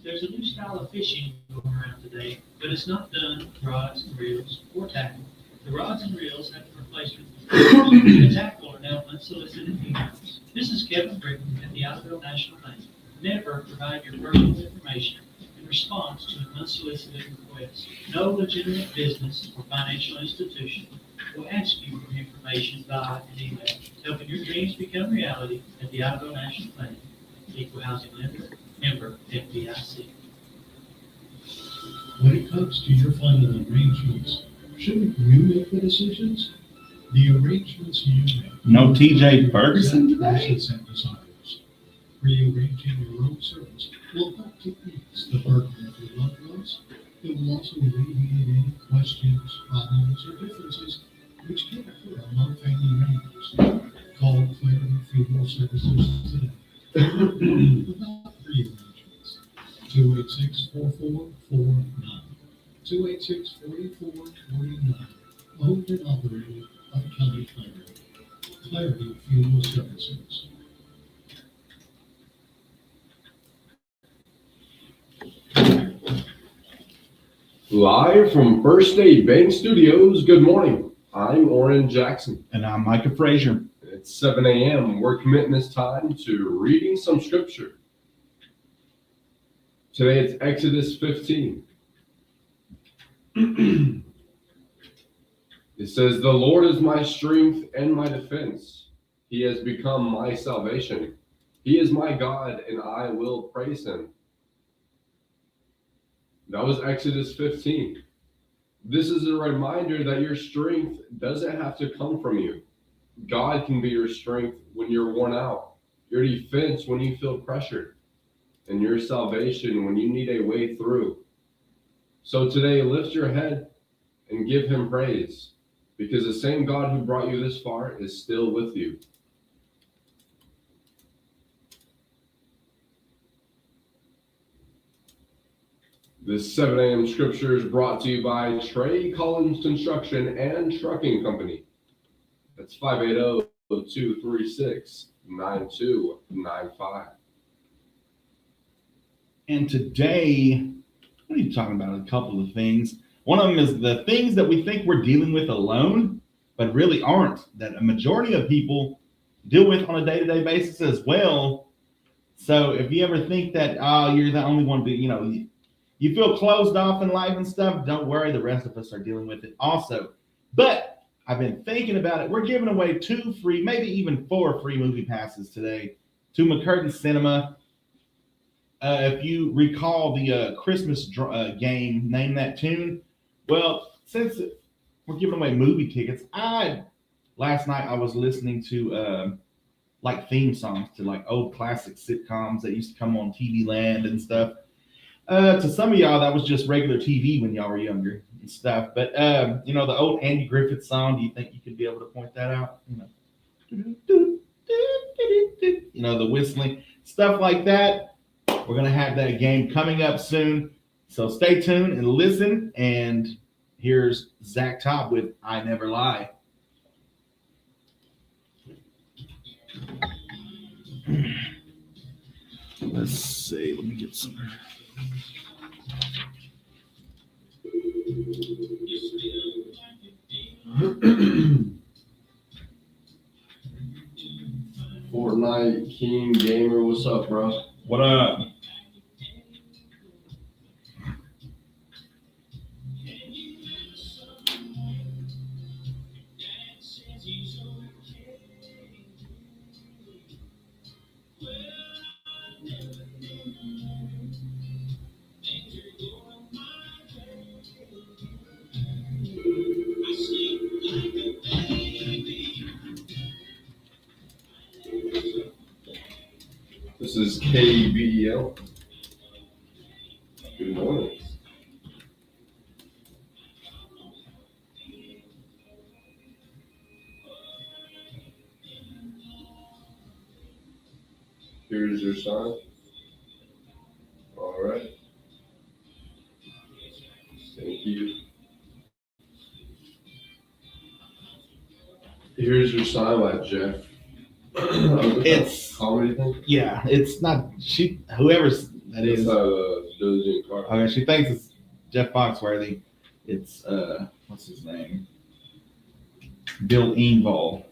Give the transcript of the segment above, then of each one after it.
There's a new style of fishing going around today, but it's not done with rods and reels or tackle. The rods and reels have been replaced with the tackle are now unsolicited emails. This is Kevin Britton at the Iredell National Bank. Never provide your personal information in response to an unsolicited request. No legitimate business or financial institution will ask you for information via an email. Helping your dreams become reality at the Iredell National Bank. Equal housing lender, member FDIC. When it comes to your final arrangements, shouldn't you make the decisions? The arrangements you make. No TJ Ferguson today? Versus and desires. Rearranging your own service will help to ease the burden of your loved ones. It will also alleviate any questions, problems, or differences which can occur among family members. Call Clarity Funeral Services today. About rearrangements. 286-4449. 286-4449. Owned and operated by Kelly Clarity. Clarity Funeral Services. Live from First State Bank Studios, good morning. I'm Oran Jackson. And I'm Micah Frazier. It's 7 a.m. We're committing this time to reading some scripture. Today it's Exodus 15. It says, "The Lord is my strength and my defense. He has become my salvation. He is my God, and I will praise him." That was Exodus 15. This is a reminder that your strength doesn't have to come from you. God can be your strength when you're worn out, your defense when you feel pressured, and your salvation when you need a way through. So today, lift your head and give him praise, because the same God who brought you this far is still with you. This 7 a.m. scripture is brought to you by Trey Collins Construction and Trucking Company. That's 580-236-9295. And today, we need to talk about a couple of things. One of them is the things that we think we're dealing with alone, but really aren't, that a majority of people deal with on a day-to-day basis as well. So if you ever think that, you're the only one, you feel closed off in life and stuff, don't worry, the rest of us are dealing with it also. But I've been thinking about it. We're giving away 2 free, maybe even 4 free movie passes today to McCurtain Cinema. If you recall the Christmas game, Name That Tune. Well, since we're giving away movie tickets, last night I was listening to theme songs to old classic sitcoms that used to come on TV Land and stuff. To some of y'all, that was just regular TV when y'all were younger and stuff. But, the old Andy Griffith song, do you think you could be able to point that out? The whistling, stuff like that. We're going to have that game coming up soon. So stay tuned and listen. And here's Zach Topp with I Never Lie. Let's see. Let me get some. Fortnite King Gamer, what's up, bro? What up? This is KBL. Good morning. Here's your sign. All right. Thank you. Here's your sign like Jeff. It's comedy thing. yeah, it's not whoever's that It's is. Billie Jean Car. Okay, she thinks it's Jeff Foxworthy. It's what's his name? Bill Engvall.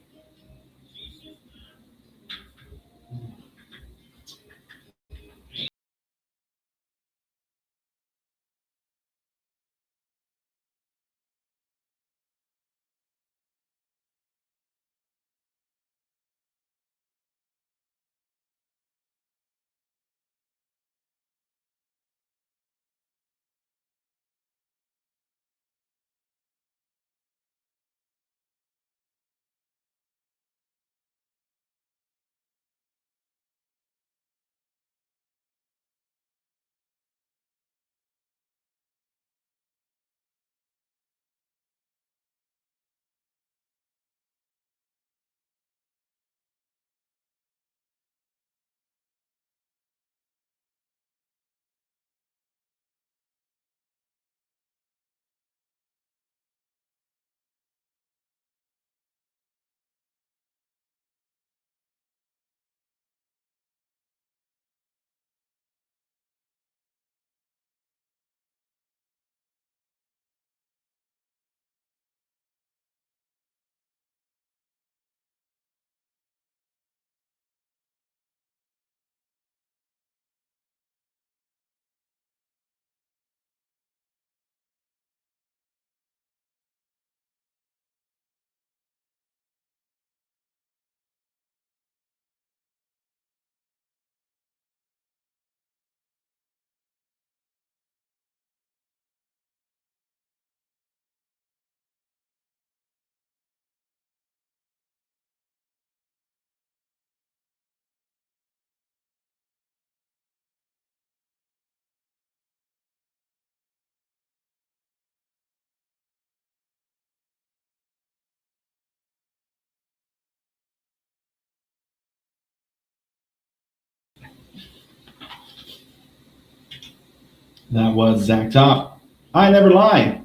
That was Zach Top. I never lie.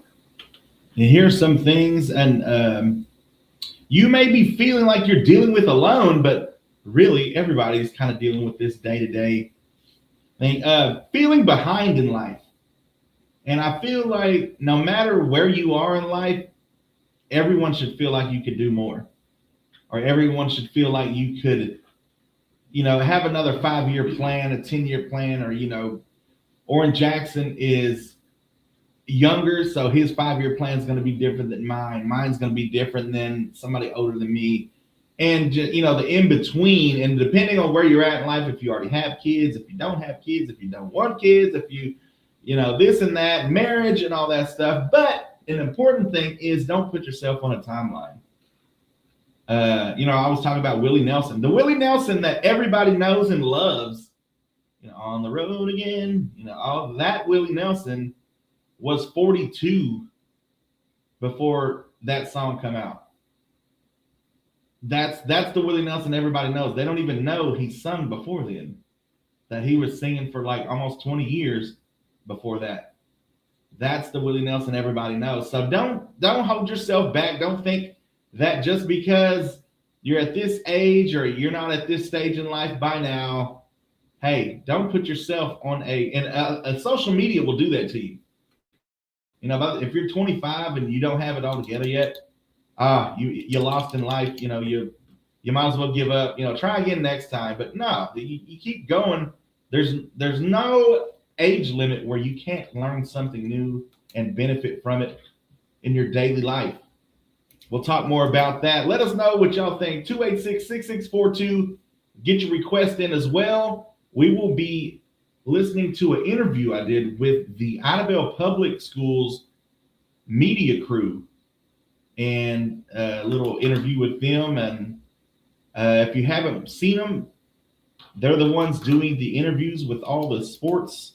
And here's some things, and you may be feeling like you're dealing with alone, but really everybody's kind of dealing with this day-to-day thing. Feeling behind in life. And I feel like no matter where you are in life, everyone should feel like you could do more. Or everyone should feel like you could, have another 5-year plan, a 10-year plan, or, Oran Jackson is younger, so his 5-year plan is going to be different than mine. Mine's going to be different than somebody older than me. And, the in-between, and depending on where you're at in life, if you already have kids, if you don't have kids, if you don't want kids, if you, this and that, marriage and all that stuff. But an important thing is don't put yourself on a timeline. I was talking about Willie Nelson. The Willie Nelson that everybody knows and loves, on the road again, all that Willie Nelson was 42 before that song come out. That's the Willie Nelson everybody knows. They don't even know he sung before then. That he was singing for like almost 20 years before that. That's the Willie Nelson everybody knows. So don't hold yourself back. Don't think that just because you're at this age or you're not at this stage in life by now, hey, don't put yourself on and social media will do that to you. If you're 25 and you don't have it all together yet, you lost in life. You might as well give up. Try again next time. But no, you keep going. There's no age limit where you can't learn something new and benefit from it in your daily life. We'll talk more about that. Let us know what y'all think. 286-6642. Get your request in as well. We will be listening to an interview I did with the Idabel Public Schools media crew and a little interview with them. And if you haven't seen them, they're the ones doing the interviews with all the sports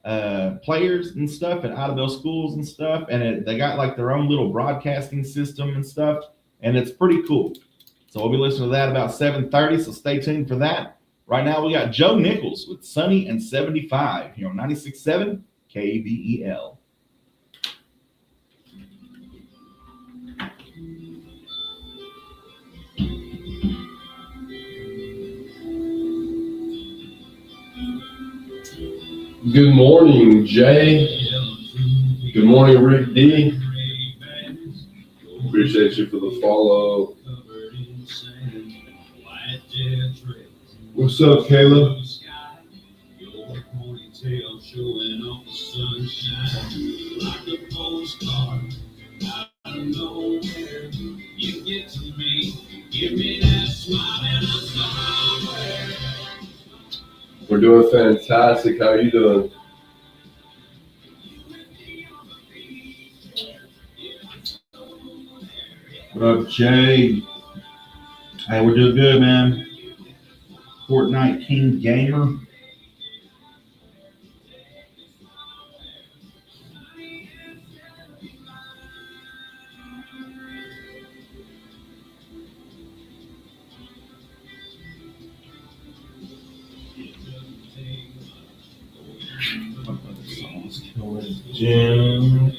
players and stuff at Idabel schools and stuff. And they got like their own little broadcasting system and stuff. And it's pretty cool. So we'll be listening to that about 7:30. So stay tuned for that. Right now, we got Joe Nichols with Sunny and 75 here on 96.7 KBEL. Good morning, Jay. Good morning, Rick D. Appreciate you for the follow. What's up, Caleb? We're doing fantastic. How are you doing? What up, Jay? Hey, we're doing good, man. Fortnite King Gamer. Jim.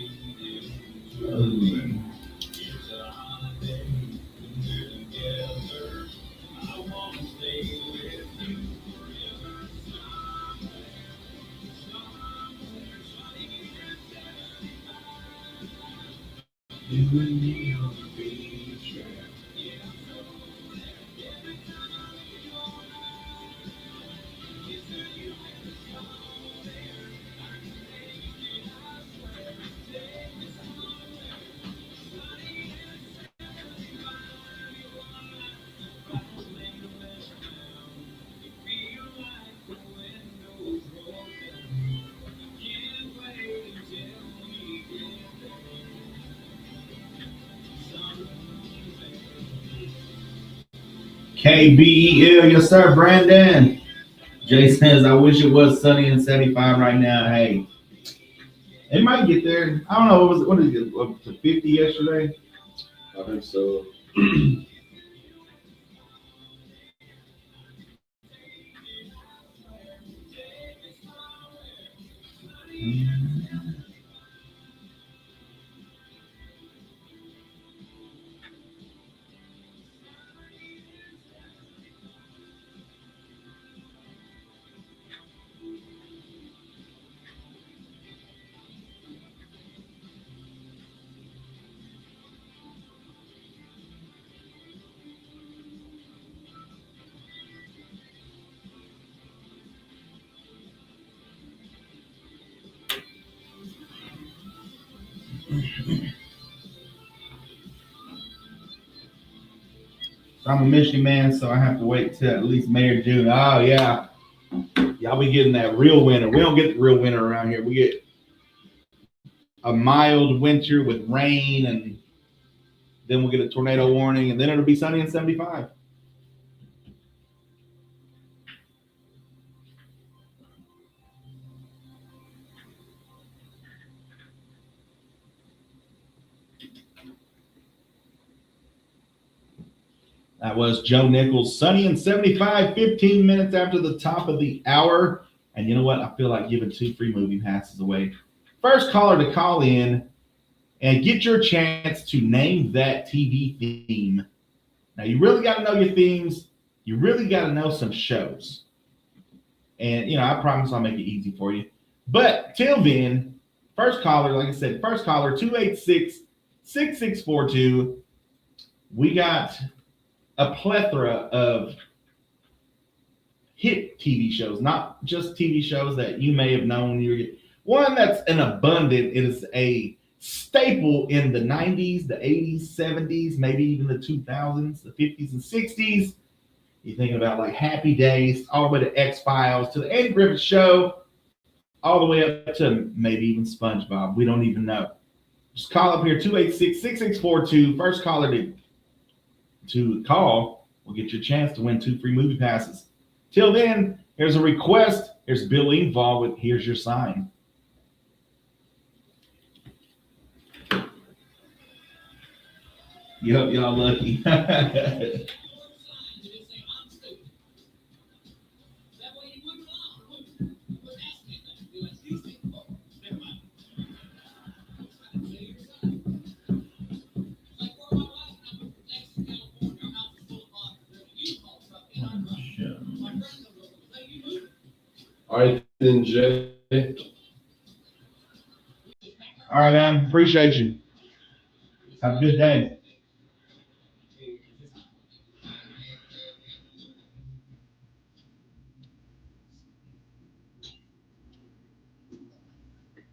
KBEL, yes sir, Brandon. Jay says, I wish it was sunny and 75 right now. Hey, it might get there. I don't know. What is it? Up to 50 yesterday? I think so. I'm a Michigan man, so I have to wait till at least May or June. Oh, yeah. Y'all be getting that real winter. We don't get the real winter around here. We get a mild winter with rain, and then we'll get a tornado warning, and then it'll be sunny and 75. That was Joe Nichols, sunny and 75, 15 minutes after the top of the hour. And you know what? I feel like giving 2 free movie passes away. First caller to call in and get your chance to name that TV theme. Now, you really got to know your themes. You really got to know some shows. And, I promise I'll make it easy for you. But till then, first caller, like I said, first caller, 286-6642. We got a plethora of hit TV shows, not just TV shows that you may have known. One that's an abundant, it is a staple in the 90s, the 80s, 70s, maybe even the 2000s, the 50s and 60s. You're thinking about like Happy Days, all the way to X-Files, to the Andy Griffith Show, all the way up to maybe even SpongeBob. We don't even know. Just call up here, 286-6642. First caller to call will get your chance to win 2 free movie passes. Till then, here's a request. Here's Bill Engvall with Here's Your Sign. Yup, y'all lucky. All right, then, Jay. All right, man. Appreciate you. Have a good day.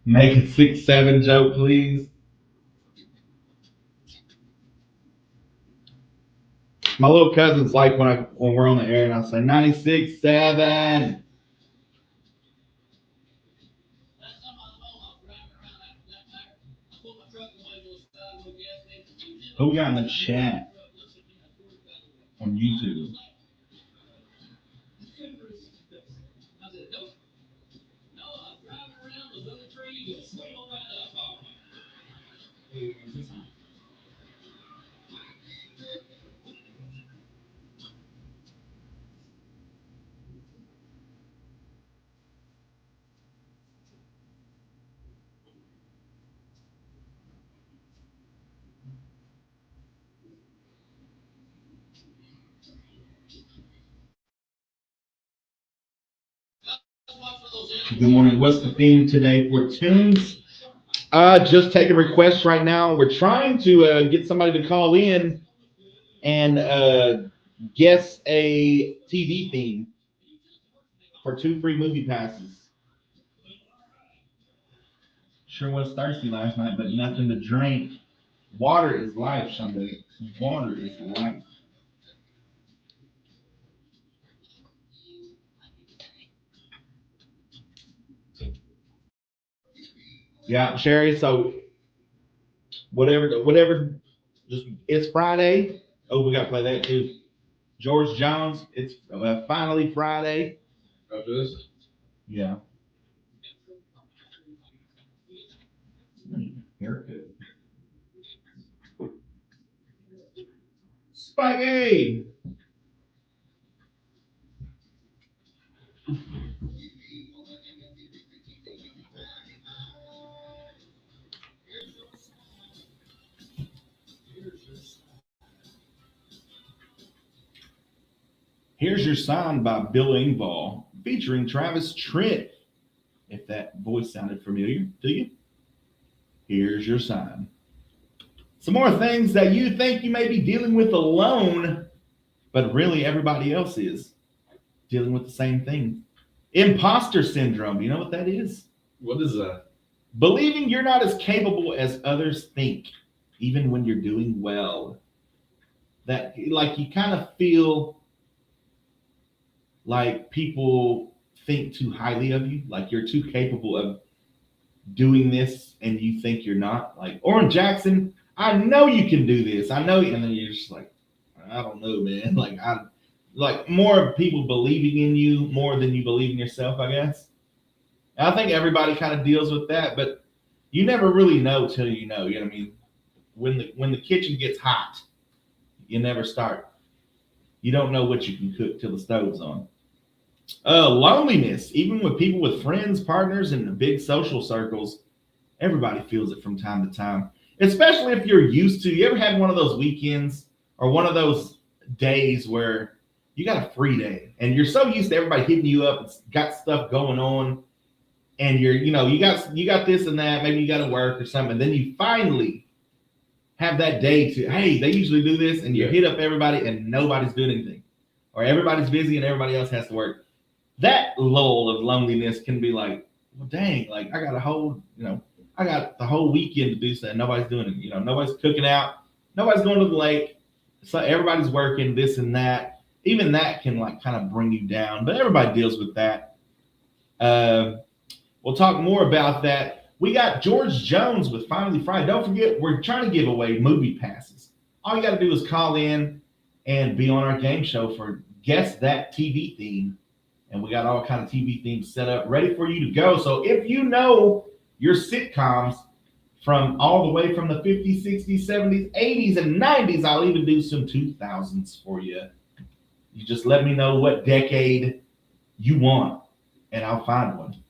Make a 6-7 joke, please. My little cousins like when we're on the air and I say 96.7. Who we got in the chat on YouTube? Good morning. What's the theme today for tunes? Just taking requests right now. We're trying to get somebody to call in and guess a TV theme for 2 free movie passes. Sure was thirsty last night, but nothing to drink. Water is life, Sunday. Water is life. Yeah, Sherry. So whatever. Just it's Friday. Oh, we gotta play that too. George Jones. It's finally Friday. After this, Yeah. Haircut. Spikey. Here's Your Sign by Bill Engvall, featuring Travis Tritt. If that voice sounded familiar to you, here's your sign. Some more things that you think you may be dealing with alone, but really everybody else is dealing with the same thing. Imposter syndrome. You know what that is? what is that? Believing you're not as capable as others think, even when you're doing well. That, like, you kind of feel like people think too highly of you, like you're too capable of doing this and you think you're not. Like, Oran Jackson, I know you can do this. I know, and then you're just like, I don't know, man. Like more people believing in you more than you believe in yourself, I guess. And I think everybody kind of deals with that, but you never really know till you know. You know what I mean? When the kitchen gets hot, you never start. You don't know what you can cook till the stove's on. Loneliness, even with people with friends, partners, and big social circles, everybody feels it from time to time. Especially if you're used to. You ever had one of those weekends or one of those days where you got a free day and you're so used to everybody hitting you up and got stuff going on, and you got this and that. Maybe you got to work or something. And then you finally have that day to, hey, they usually do this, and you hit up everybody and nobody's doing anything, or everybody's busy and everybody else has to work. That lull of loneliness can be like, well, dang, like I got the whole weekend to do something. Nobody's doing it. Nobody's cooking out. Nobody's going to the lake. So everybody's working this and that. Even that can like kind of bring you down, but everybody deals with that. We'll talk more about that. We got George Jones with Finally Friday. Don't forget, we're trying to give away movie passes. All you got to do is call in and be on our game show for Guess That TV Theme. And we got all kind of TV themes set up, ready for you to go. So if you know your sitcoms from all the way from the 50s, 60s, 70s, 80s, and 90s, I'll even do some 2000s for you. You just let me know what decade you want, and I'll find one.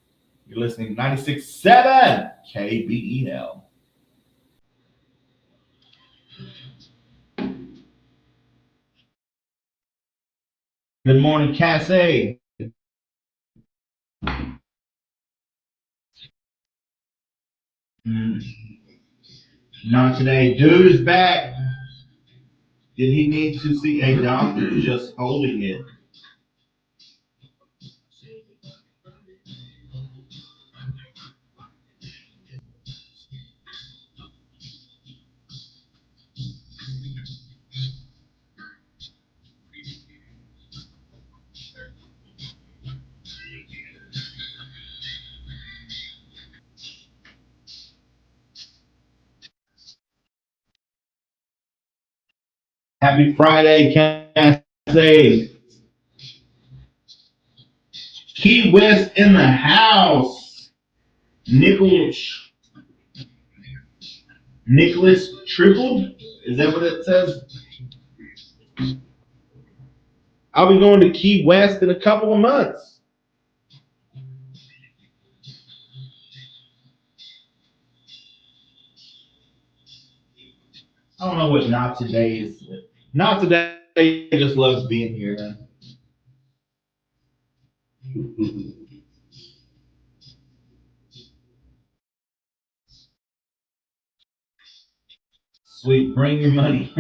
You're listening to 96.7 KBEL. Good morning, Cassie. Mm, not today. Dude is back. Did he need to see a doctor? Just holding it. Happy Friday, Cassie. Key West in the house. Nichols, Nicholas tripled. Is that what it says? I'll be going to Key West in a couple of months. I don't know what not today is. Not today just loves being here, man. Sweet, bring your money.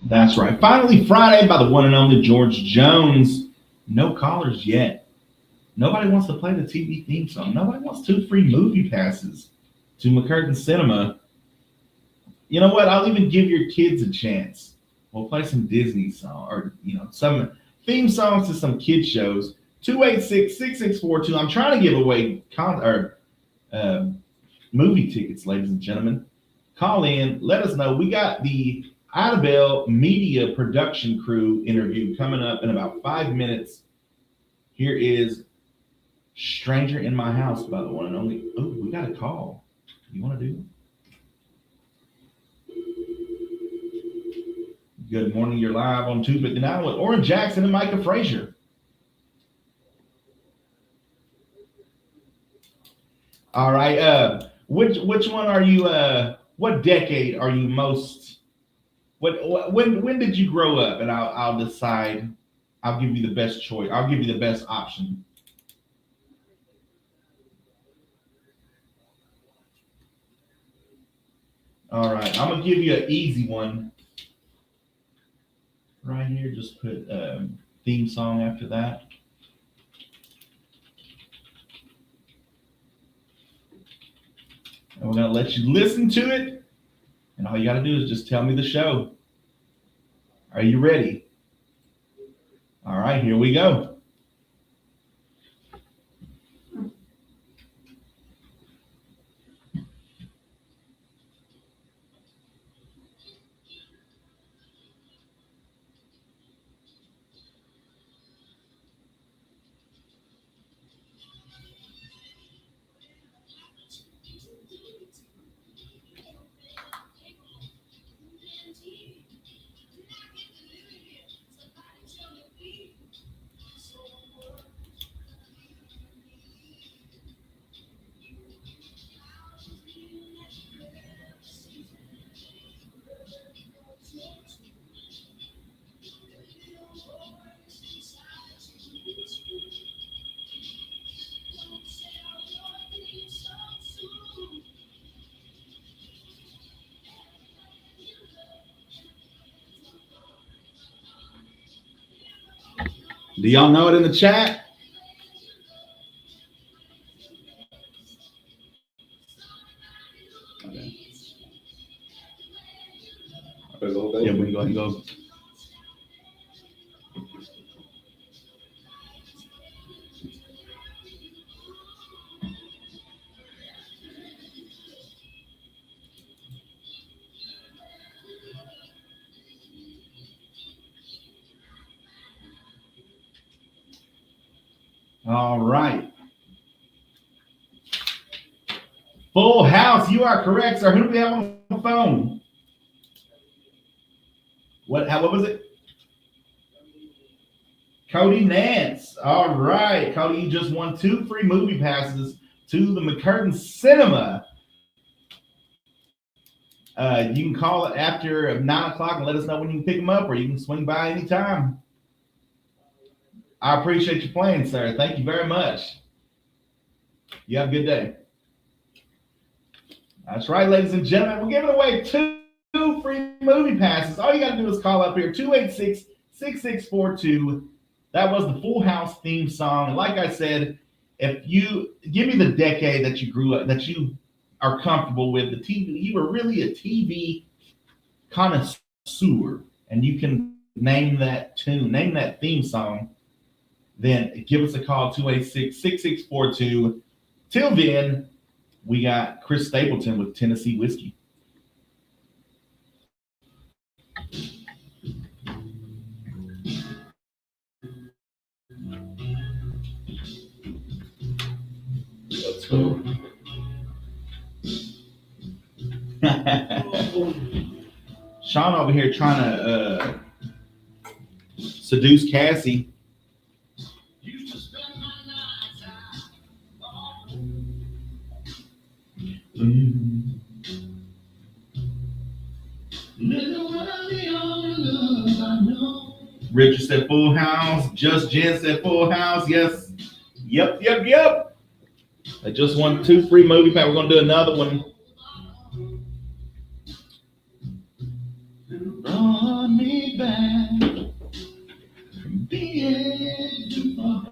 That's right. Finally, Friday by the one and only George Jones. No callers yet. Nobody wants to play the TV theme song. Nobody wants 2 free movie passes to McCurtain Cinema. You know what? I'll even give your kids a chance. We'll play some Disney song or some theme songs to some kid shows. 286-6642. I'm trying to give away uh, movie tickets, ladies and gentlemen. Call in. Let us know. We got the Idabel Media production crew interview coming up in about 5 minutes. Here is Stranger in My House by the one and only. Oh, we got a call. You want to do it? Good morning. You're live on 259 with Oran Jackson and Micah Frazier. All right. Which one are you? What decade are you most? When did you grow up? And I'll decide. I'll give you the best choice. I'll give you the best option. All right. I'm gonna give you an easy one. Right here, just put theme song after that. And we're gonna let you listen to it. And all you gotta do is just tell me the show. Are you ready? All right, here we go. Do y'all know it in the chat? Okay. Yeah, we can go ahead and go. All right. Full house. You are correct, sir. Who do we have on the phone? What was it? Cody Nance. All right. Cody, you just won 2 free movie passes to the McCurtain Cinema. You can call it after 9 o'clock and let us know when you can pick them up, or you can swing by anytime. I appreciate you playing, sir. Thank you very much. You have a good day. That's right, ladies and gentlemen. We're giving away 2 free movie passes. All you got to do is call up here, 286-6642. That was the Full House theme song. And like I said, if you give me the decade that you grew up, that you are comfortable with, the TV, you were really a TV connoisseur, and you can name that tune, name that theme song, then give us a call, 286-6642. Till then, we got Chris Stapleton with Tennessee Whiskey. Let's go. Sean over here trying to seduce Cassie. Richard said Full House. Just Jen said Full House. Yes. Yep. I just won 2 free movie packs. We're going to do another one. Brought me back from being too far.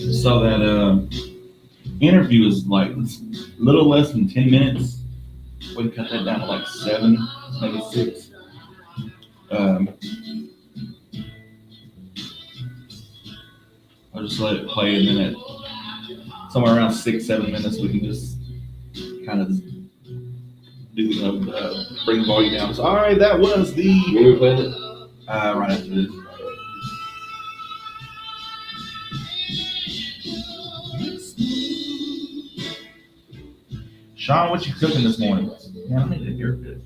So that interview is like a little less than 10 minutes. We can cut that down to like 7, maybe 6. I'll just let it play, and then at somewhere around 6-7 minutes, we can just kind of do bring the volume down. So, all right, that was the. When we played it? Right after this. Sean, what you cooking this morning? Man, I need to hear this.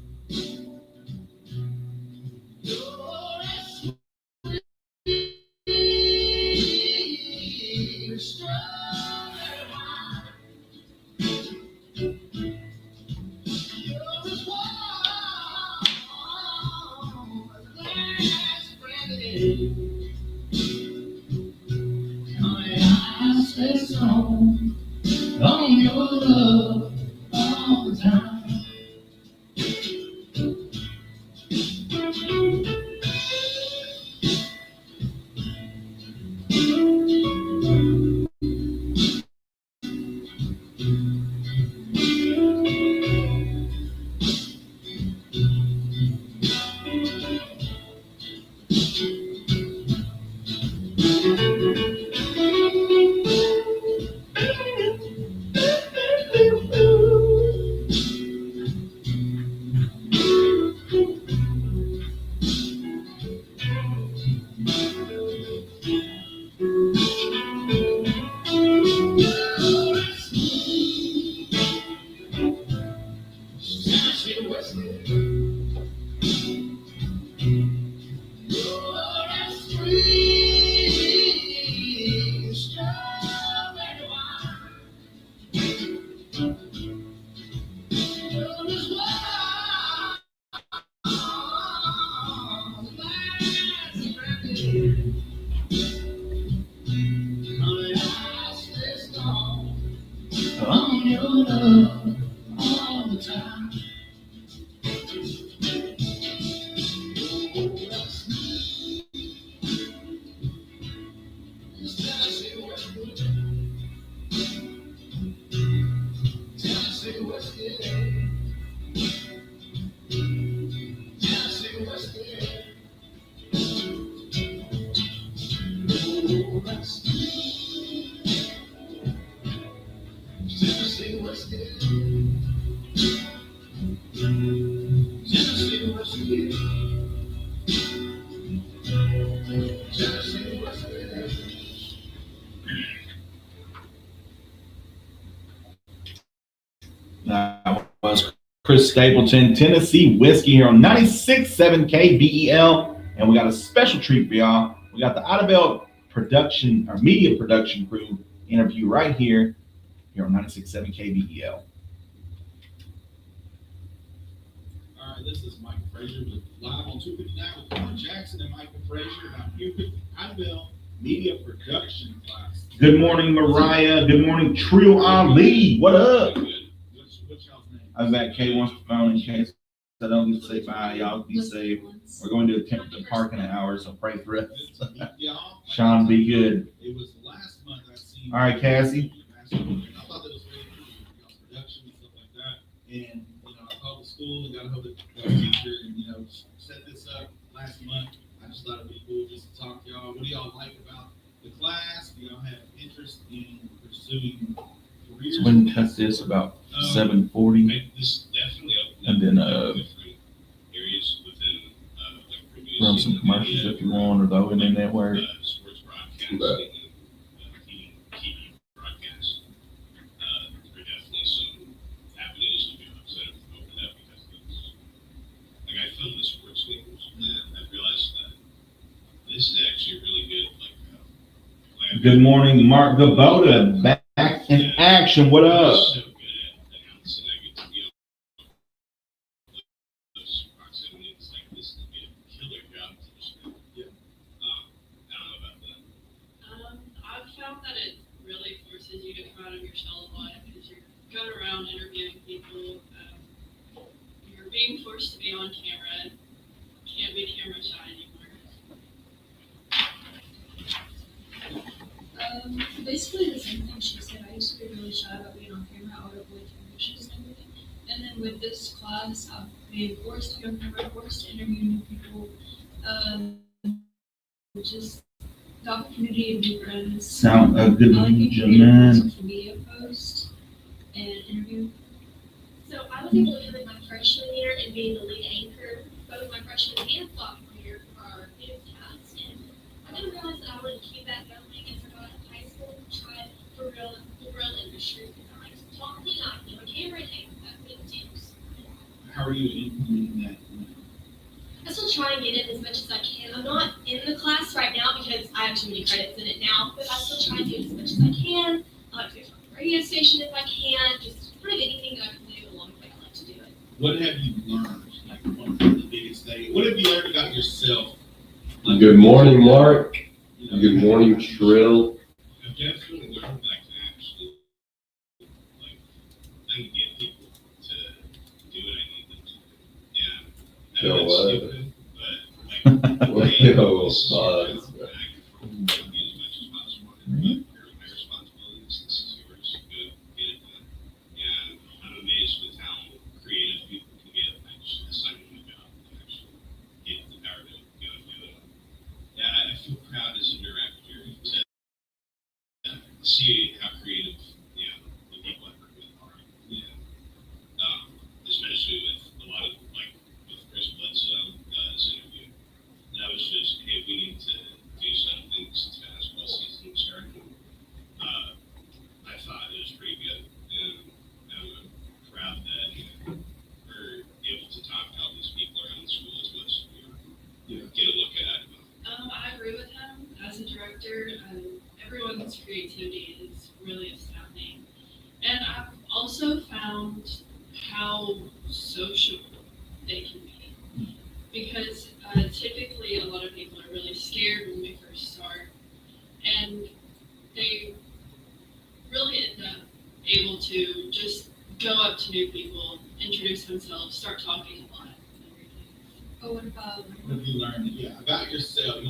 West. Tennessee was here. Tennessee was here. Tennessee was here. That was Chris Stapleton, Tennessee Whiskey here on 96.7 KBEL. And we got a special treat for y'all. We got the Idabel production or media production crew interview right here on 96.7 KBEL. All right, this is Micah Frazier live on 259 with Oran Jackson and Micah Frazier. And I'm here with the Idabel media production class. Good morning, Mariah. Good morning, Trio Ali. What up? What's y'all's name? I was at K wants to phone in case I don't get to say bye. Y'all be safe. We're going to attempt to park in an hour, so pray for us. Y'all. Sean, be good. It was last month I seen. All right, Cassie. I thought that was really cool, y'all's production and stuff like that. And I called the school and got a hold of the teacher and set this up last month. I just thought it'd be cool just to talk to y'all. What do y'all like about the class? Do y'all have interest in pursuing careers? So we can cut this about 7:40, This definitely opened and then different areas within like producing run some commercials if you want, or throw it in that word. sports broadcasting and TV broadcasts. There are definitely some avenues and jobs that have opened up because of this. Like I filmed the sports games, and I realized that this is actually really good. Like Good morning, Mark Gabota, back in action. What up? So good at announcing. I get to be on those proximity. It's like this is a killer job to just do. Yeah. I don't know about that. I've found that it really forces you to come out of your shell a lot because you're going around interviewing people. You're being forced to be on camera. Can't be camera shy anymore. Basically the same thing she said. I used to be really shy about being on camera. I would avoid camera issues and everything. And then with this class, I've been forced to go on camera, forced to interview new people, just the opportunity to be friends. Sound a good I like it to man. social media post and interview. So I was able to come in my freshman year and be the lead anchor both my freshman and sophomore year for our newscast. And I didn't realize that I would keep that going and forgot in high school and try for real industry design. Talking on camera and big teams. How are you implementing that? I still try and get in as much as I can. I'm not in the class right now because I have too many credits in it now, but I still try and do it as much as I can. I like to go to the radio station if I can, just kind of anything that I can do along the way. I like to do it. What have you learned? Like one of the biggest things. What have you learned about yourself? Like, Good morning, Mark. you know, Good morning, Trill. I've definitely learned that I can actually, like, I can get people to do what I need them to do. Yeah. I know Yo, that's what? stupid, but, like, Yo, this is bud. your job, and I can do as much as possible. But they're my responsibilities. This is yours. Go get it done. And I'm amazed with how creative people can get. I just assign them a job and actually get the power to go and do it. Yeah, I feel proud as a director to see how creative, the people I work with are. And especially with a lot of, like, with Chris Bledsoe's interview. That was just, hey, we need to do something since basketball season started. I thought it was pretty good. And I'm proud that we're able to talk to all these people around the school as much as we get a look at it. I agree with him. As a director, everyone's creativity is really astounding. And I've also found how sociable they can be. Because typically a lot of people are really scared when we first start. And they really end up able to just go up to new people, introduce themselves, start talking a lot. And everything. But what about What have you learned? Yeah, about yourself.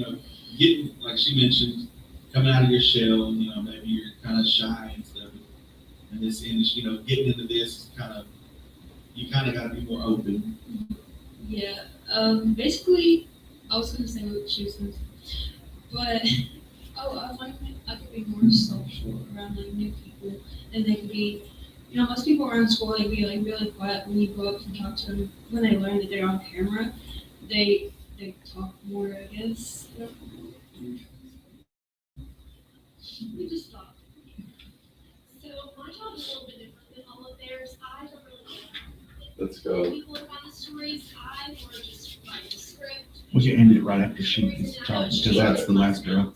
Getting, like she mentioned, coming out of your shell. Maybe you're kind of shy and stuff. And this industry, getting into this you kind of got to be more open. basically I was gonna say what she was gonna say. But I could be more social around like new people, and they could be, most people around school they'd be like really quiet when you go up and talk to them. When they learn that they're on camera, they talk more, I guess. We just talk. So my job is a little bit different than all of theirs. I don't really Let's go. people about the stories. I more just write the script. We can end it right after she gets to talk, because that's the last girl.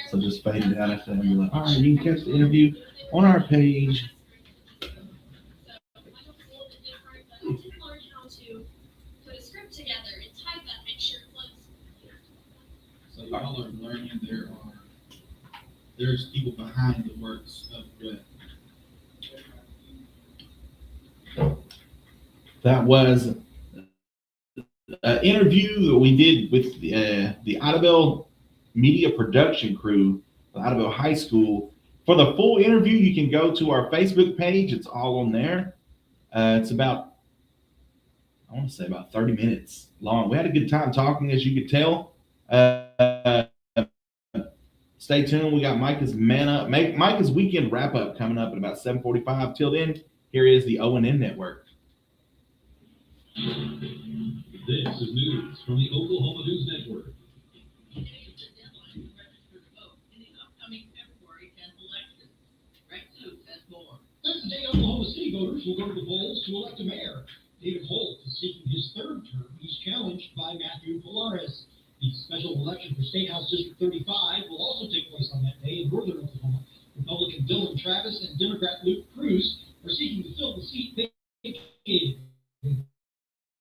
So just fade it out after that and be like, all right, you can catch the interview on our page. So my job is a little bit different, but I did learn how to put a script together and type that, make sure it flows. So y'all are learning there's people behind the works of web. That was an interview that we did with the Idabel Media Production crew at Idabel High School. For the full interview, you can go to our Facebook page. It's all on there. It's about, I want to say about 30 minutes long. We had a good time talking, as you could tell. Stay tuned. We got Micah's Micah's weekend wrap up coming up at about 7:45. Till then, here is the O&N Network. This is news from the Oklahoma News Network. Today is the deadline to register to vote in the upcoming February 10th election. Greg Sue says more. Wednesday, Oklahoma City voters will go to the polls to elect a mayor. David Holt is seeking his third term. He's challenged by Matthew Polaris. The special election for State House District 35 will also take place on that day in northern Oklahoma. Republican Dylan Travis and Democrat Luke Cruz are seeking to fill the seat vacated.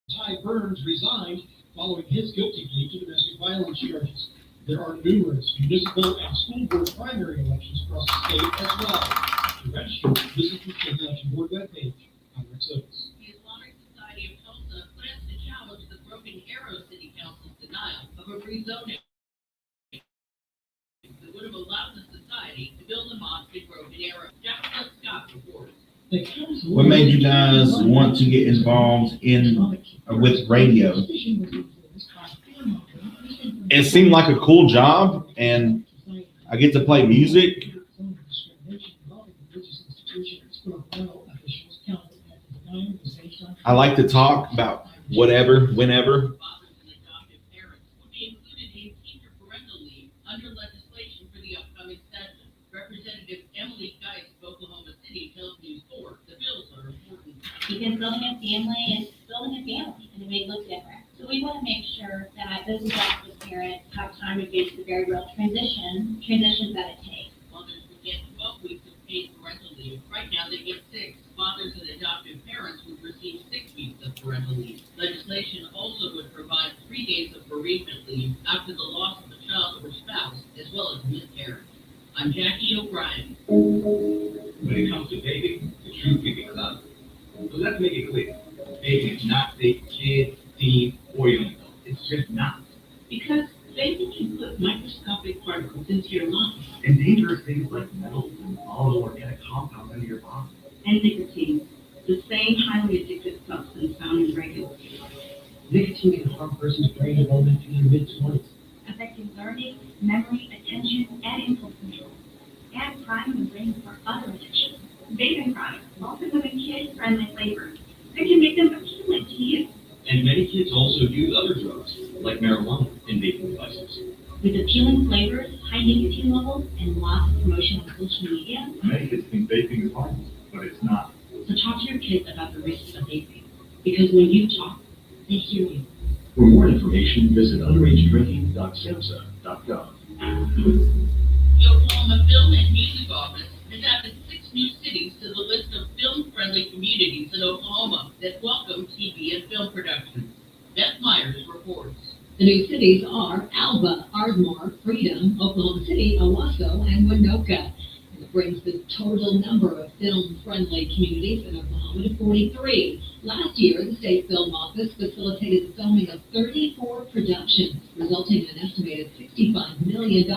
Ty Burns resigned following his guilty plea to domestic violence charges. There are numerous municipal and school board primary elections across the state as well. To register, visit the state election board webpage. I'm Rick Sotos. The Islamic Society of Tulsa plans to challenge the Broken Arrow City Council's denial of a rezoning that would have allowed the society to build a mosque in Broken Arrow. Jackson Scott reports. What made you guys want to get involved with radio? It seemed like a cool job, and I get to play music. I like to talk about whatever, whenever. Fathers and adoptive parents will be included in teacher parental leave under legislation for the upcoming session. Representative Emily Geist of Oklahoma City tells News 4 the bills are important. Because building a family is building a family, and it may look different. So we want to make sure that those adoptive parents have time to get to the very real transitions that it takes. Mothers would get 12 weeks of paid parental leave. Right now, they get 6. Fathers and adoptive parents would receive 6 weeks of parental leave. Legislation also would provide 3 days of bereavement leave after the loss of a child or spouse, as well as miscarriage. I'm Jackie O'Brien. When it comes to vaping, the truth can be clouded. So let's make it clear. Vaping is not safe for kids, teens, or young adults. It's just not. Because vaping can put microscopic particles into your lungs. And dangerous things like metals and volatile organic compounds into your body. And nicotine, the same highly addictive substance found in regular cigarettes. Nicotine can harm a person's brain development in their mid-20s. Affecting learning, memory, attention, and impulse control, and priming the brain for other addictions. Vaping products also come in kid-friendly flavors that can make them appealing to you. And many kids also use other drugs, like marijuana, in vaping devices. With appealing flavors, high nicotine levels, and lots of promotion on social media. Many kids think vaping is harmless, but it's not. So talk to your kids about the risks of vaping. Because when you talk, they hear you. For more information, visit underagedrinking.samhsa.gov. The Oklahoma Film and Music Office has added 6 new cities to the list of film-friendly communities in Oklahoma that welcome TV and film production. Beth Myers reports. The new cities are Alva, Ardmore, Freedom, Oklahoma City, Owasso, and Winoka. It brings the total number of film-friendly communities in Oklahoma to 43. Last year, the state film office facilitated the filming of 34 productions, resulting in an estimated $65 million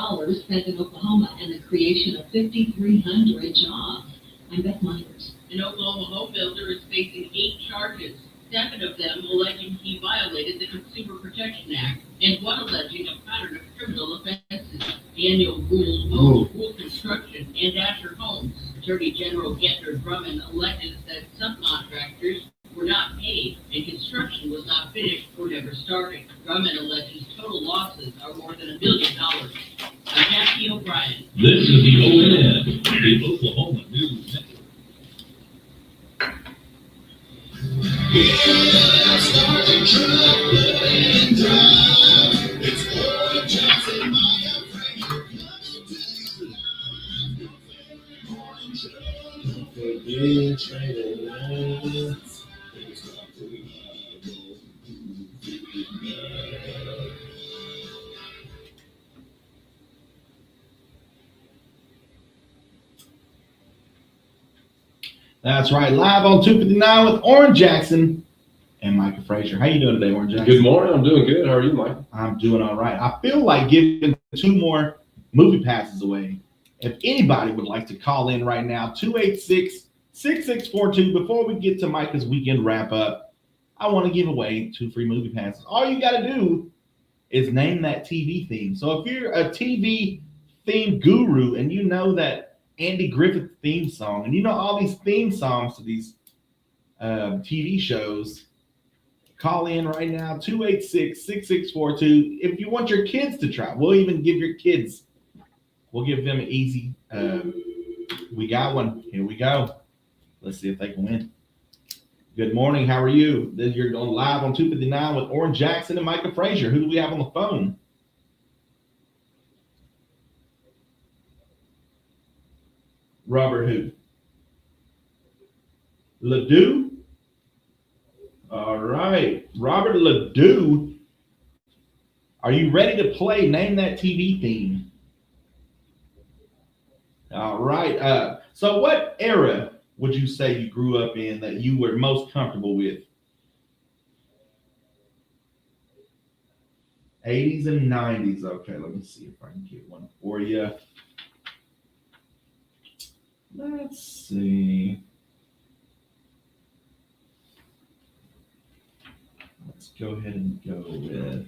spent in Oklahoma and the creation of 5,300 jobs. I'm Beth Myers. An Oklahoma home builder is facing 8 charges. 7 of them alleging he violated the Consumer Protection Act, and 1 alleging a pattern of criminal offenses. The annual rules on school construction and Asher Homes. Attorney General Getter Drummond alleges that subcontractors were not paid and construction was not finished or never started. Drummond alleges total losses are more than $1 billion. I'm Jackie O'Brien. This is the ONN, the Oklahoma News Network. That's right. Live on 259 with Oran Jackson and Micah Frazier. How you doing today, Oran Jackson? Good morning. I'm doing good. How are you, Mike? I'm doing all right. I feel like giving 2 more movie passes away. If anybody would like to call in right now, 286-6642. Before we get to Micah's weekend wrap up, I want to give away 2 free movie passes. All you got to do is name that TV theme. So if you're a TV theme guru and you know that Andy Griffith theme song, and you know all these theme songs to these TV shows, call in right now, 286-6642. If you want your kids to try, we'll even give your kids, we'll give them an easy, we got one. Here we go. Let's see if they can win. Good morning. How are you? You're going live on 259 with Oran Jackson and Micah Frazier. Who do we have on the phone? Robert who? Ledoux? All right. Robert Ledoux, are you ready to play Name That TV Theme? All right. So what era would you say you grew up in that you were most comfortable with? 80s and 90s. Okay, let me see if I can get one for you. Let's see. Let's go ahead and go with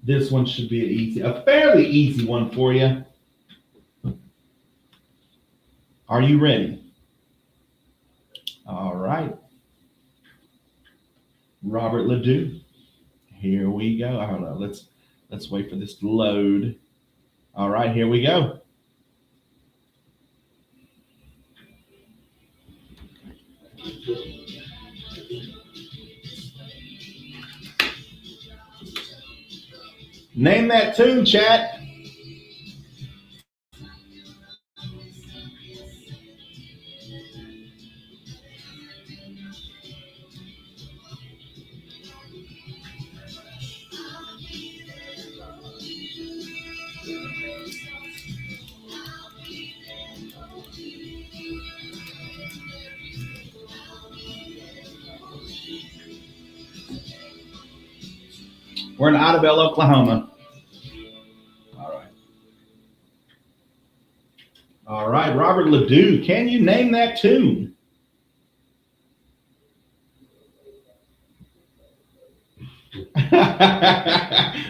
this one. Should be a fairly easy one for you. Are you ready? All right. Robert Ledoux. Here we go. I don't know. Let's wait for this to load. All right, here we go. Name that tune, chat. We're in Idabel, Oklahoma. All right, Robert Ledoux, can you name that tune?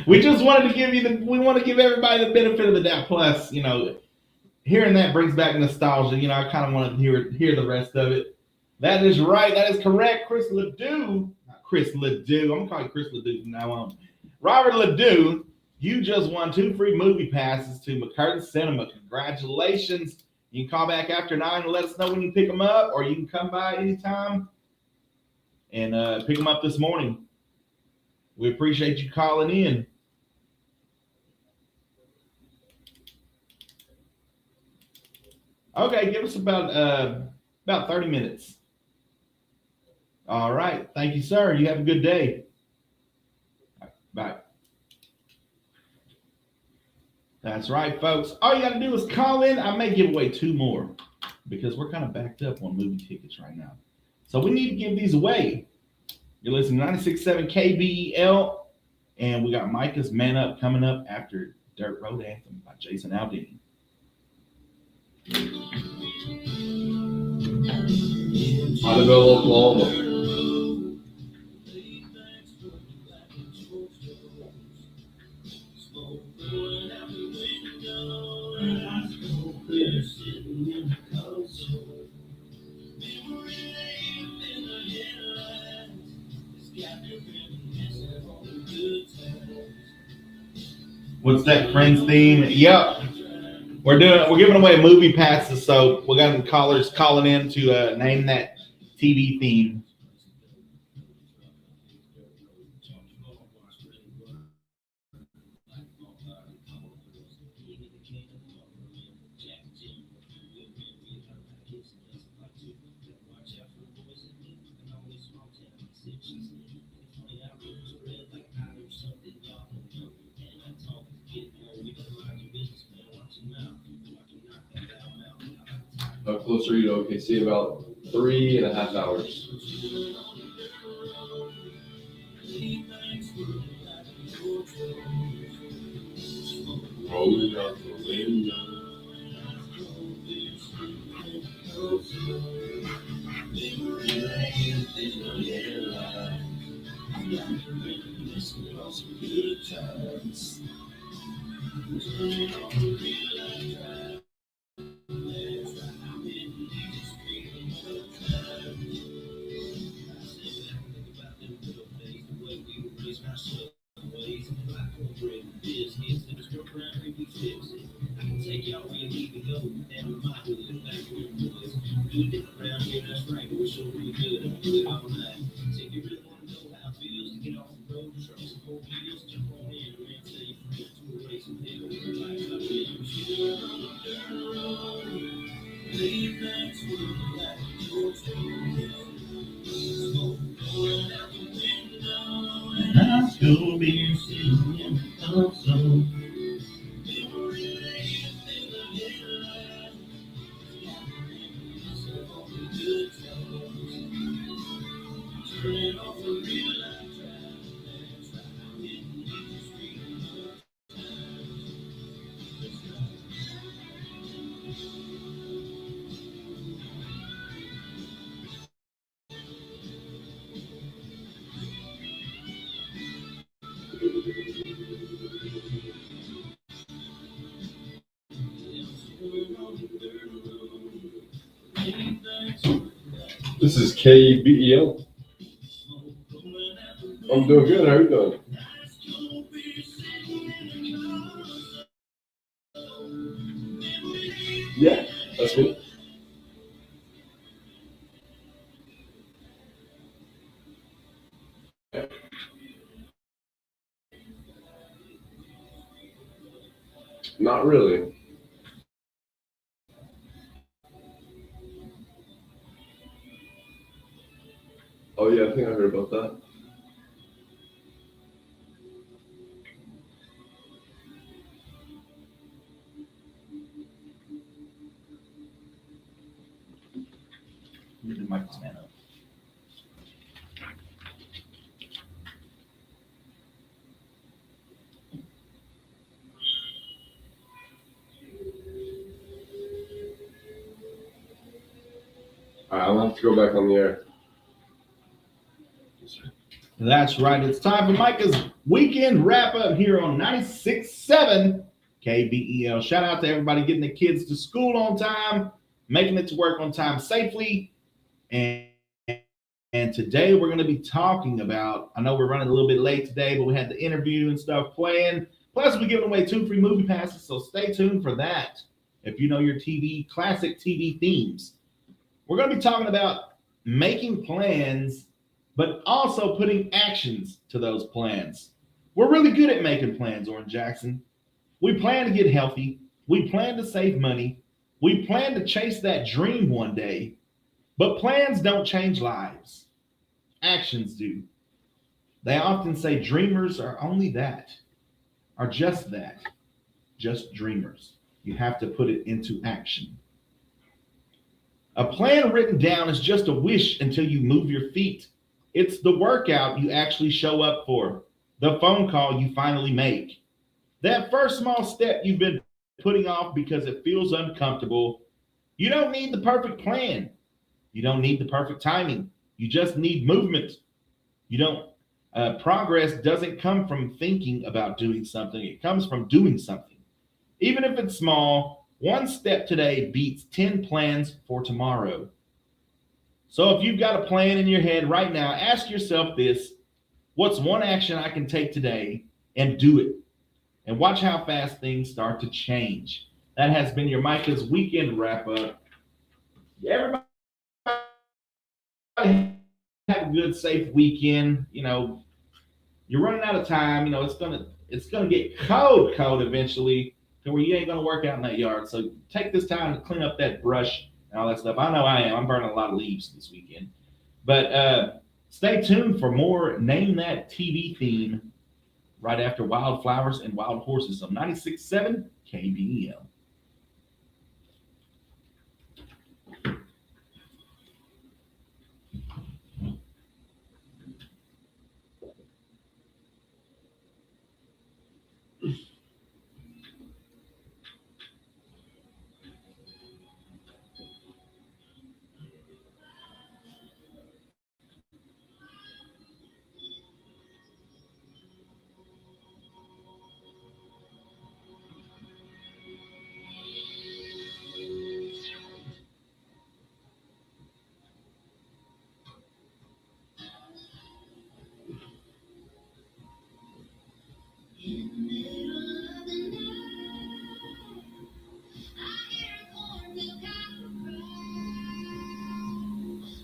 We just wanted to give we want to give everybody the benefit of the doubt. Plus, you know, hearing that brings back nostalgia. You know, I kind of want to hear the rest of it. That is right. That is correct. Chris Ledoux. Not Chris Ledoux. I'm going to call you Chris Ledoux from now on. Robert Ledoux, you just won 2 free movie passes to McCurtain Cinema. Congratulations. You can call back after 9 and let us know when you pick them up, or you can come by anytime and pick them up this morning. We appreciate you calling in. Okay, give us about 30 minutes. All right. Thank you, sir. You have a good day. Bye. That's right, folks. All you got to do is call in. I may give away 2 more because we're kind of backed up on movie tickets right now. So we need to give these away. You're listening to 96.7 KBEL, and we got Micah's Man Up coming up after Dirt Road Anthem by Jason Aldean. Idabel, Oklahoma. What's that Friends theme? Yep. We're giving away movie passes, so we got callers calling in to name that TV theme. How close are you to OKC? About 3.5 hours. Rolling out the window. This is KBEL. I'm doing good. How are you doing? Yeah, that's me. Not really. Oh yeah, I think I heard about that. Get the microphone up. All right, I'll have to go back on the air. That's right. It's time for Micah's weekend wrap up here on 96.7 KBEL. Shout out to everybody getting the kids to school on time, making it to work on time safely. And today we're going to be talking about, I know we're running a little bit late today, but we had the interview and stuff planned. Plus, we're giving away 2 free movie passes, so stay tuned for that. If you know your classic TV themes. We're going to be talking about making plans, but also putting actions to those plans. We're really good at making plans, Oran Jackson. We plan to get healthy. We plan to save money. We plan to chase that dream one day. But plans don't change lives. Actions do. They often say dreamers are only that, are just that, just dreamers. You have to put it into action. A plan written down is just a wish until you move your feet. It's the workout you actually show up for, the phone call you finally make. That first small step you've been putting off because it feels uncomfortable. You don't need the perfect plan. You don't need the perfect timing. You just need movement. Progress doesn't come from thinking about doing something. It comes from doing something. Even if it's small, one step today beats 10 plans for tomorrow. So if you've got a plan in your head right now, ask yourself this: What's one action I can take today and do it? And watch how fast things start to change. That has been your Micah's weekend wrap up. Everybody have a good, safe weekend. You know, you're running out of time. You know, it's gonna get cold eventually to where you ain't gonna work out in that yard. So take this time to clean up that brush and all that stuff. I know I am. I'm burning a lot of leaves this weekend. But stay tuned for more Name That TV theme right after Wildflowers and Wild Horses on 96.7 KBEL. In the middle of the night, I hear a cornfield cow cry.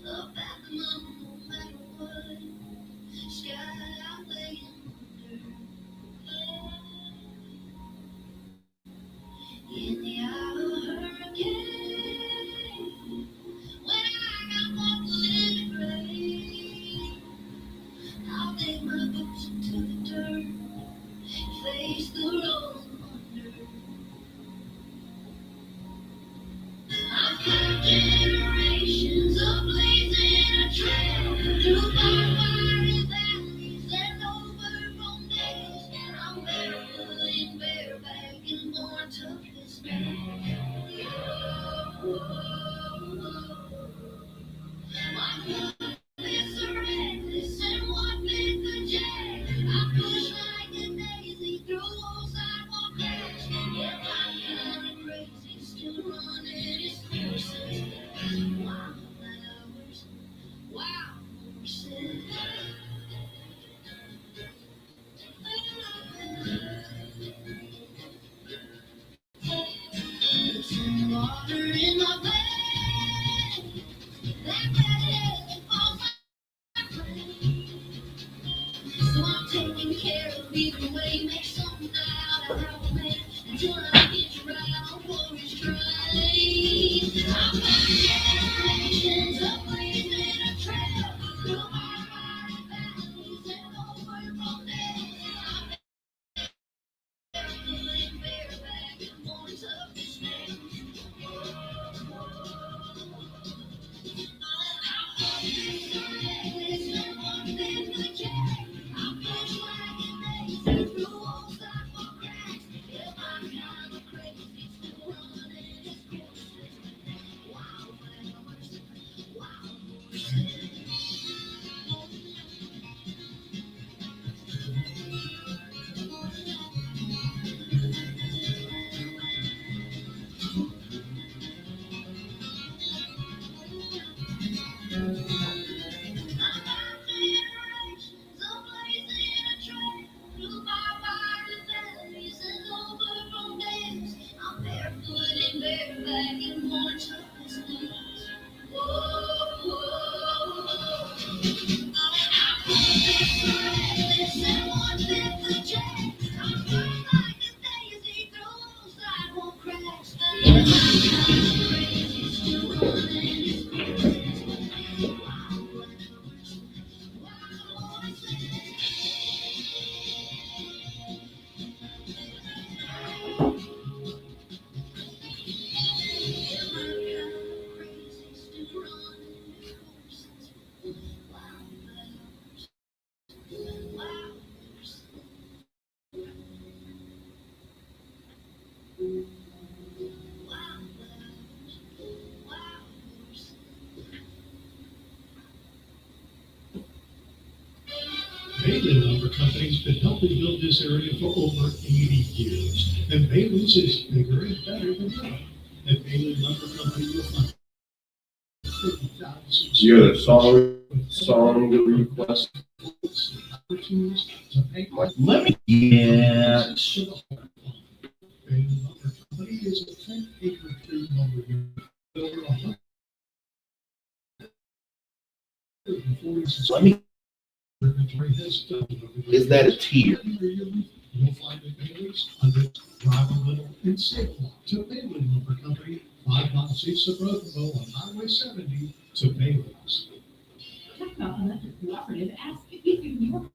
Up at the moon, no matter what, sky I'm laying under. In the eye of a hurricane, when I got one foot in the grave, I'll dig my boots into the dirt, face the rolling thunder. I've got generations of blazing a trail through fiery valleys and over from days, and I'm barefoot and bareback and born tough as nails. What good is the reckless and what bit the jag? I push like a daisy through old sidewalk cracks. Yeah, my kind of crazy, still running its courses. Wildflowers, wild horses. Some water in my veins. That redhead falls my friend. So I'm taking care of either way, make something out of how I made it until I get you right on Forest Drive. I've got generations of blazing a trail through fiery valleys and over from there. I'm barefoot and bareback and born tough as nails. Bailey Lumber Company's been helping build this area for over 80 years, and Bailey's is bigger and better than ever. At Bailey Lumber Company, you'll find 30,000 You got a song request? tools to pay for Let me get. to the home. Bay Lumber Company is a 10-acre tree lumber yard. Over 140 Let me. inventory has doubled over the Is that a years. tier? You'll find the Bailey's under Drive a Little and Save a Lot to Bailey Lumber Company, 5 miles east of Roosevelt on Highway 70 to Bailey's. Textile Electric Cooperative asks if you can your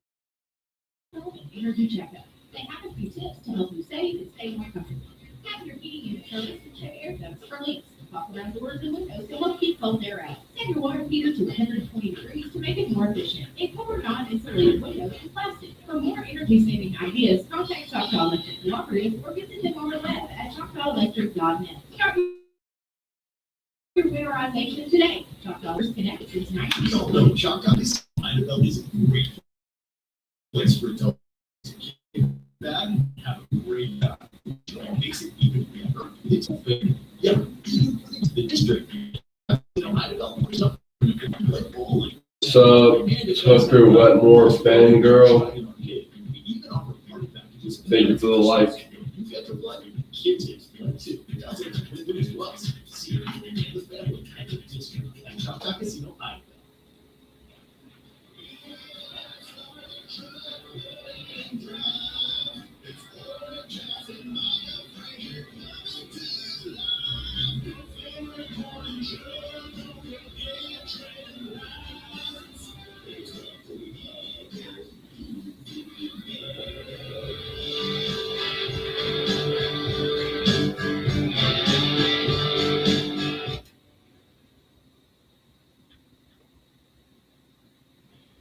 energy checkup. They have a few tips to help you save and stay more comfortable. Have your heating unit service and check air ducts for leaks. Pop around doors and windows to help keep cold air out. Set your water heater to 120 degrees to make it more efficient. Ignore non-insulated windows and plastic. For more energy-saving ideas, contact Choctaw Electric Cooperative or visit them on the web at choctawelectric.net. Start your winterization today. Choctaw is connected since 19. So, no, Choctaw is a great place for adults to keep that and have a great time. It makes it even better. It's open. Yeah, the district. So, Tucker Wetmore fangirl. Thank you for the like.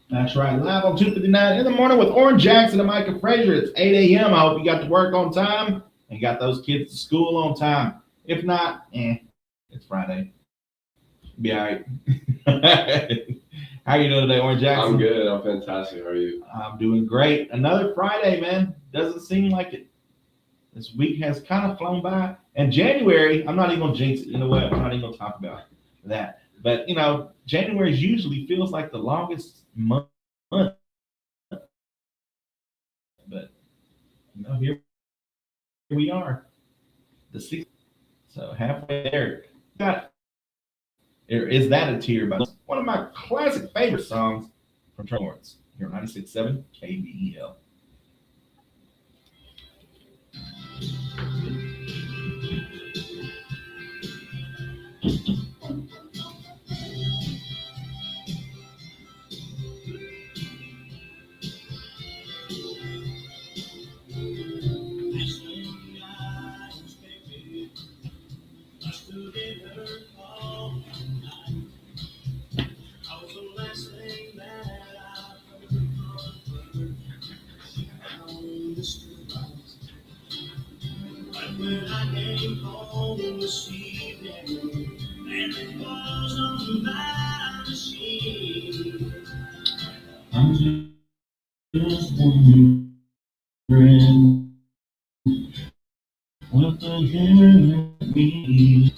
That's right. Live on 2:59 in the morning with Oran Jackson and Micah Frazier. It's 8 a.m. I hope you got to work on time and got those kids to school on time. If not, it's Friday. Be all right. How you doing today, Oran Jackson? I'm good. I'm fantastic. How are you? I'm doing great. Another Friday, man. Doesn't seem like it. This week has kind of flown by. And January, I'm not even going to jinx it. You know what? I'm not even going to talk about that. But, January usually feels like the longest month. But, here we are. The 6th. So halfway there. Is That a Tear by one of my classic favorite songs from Trey Lawrence here on 96.7 KBEL. When I came home this evening, and it was on my machine. I'm just wondering what the hell it means.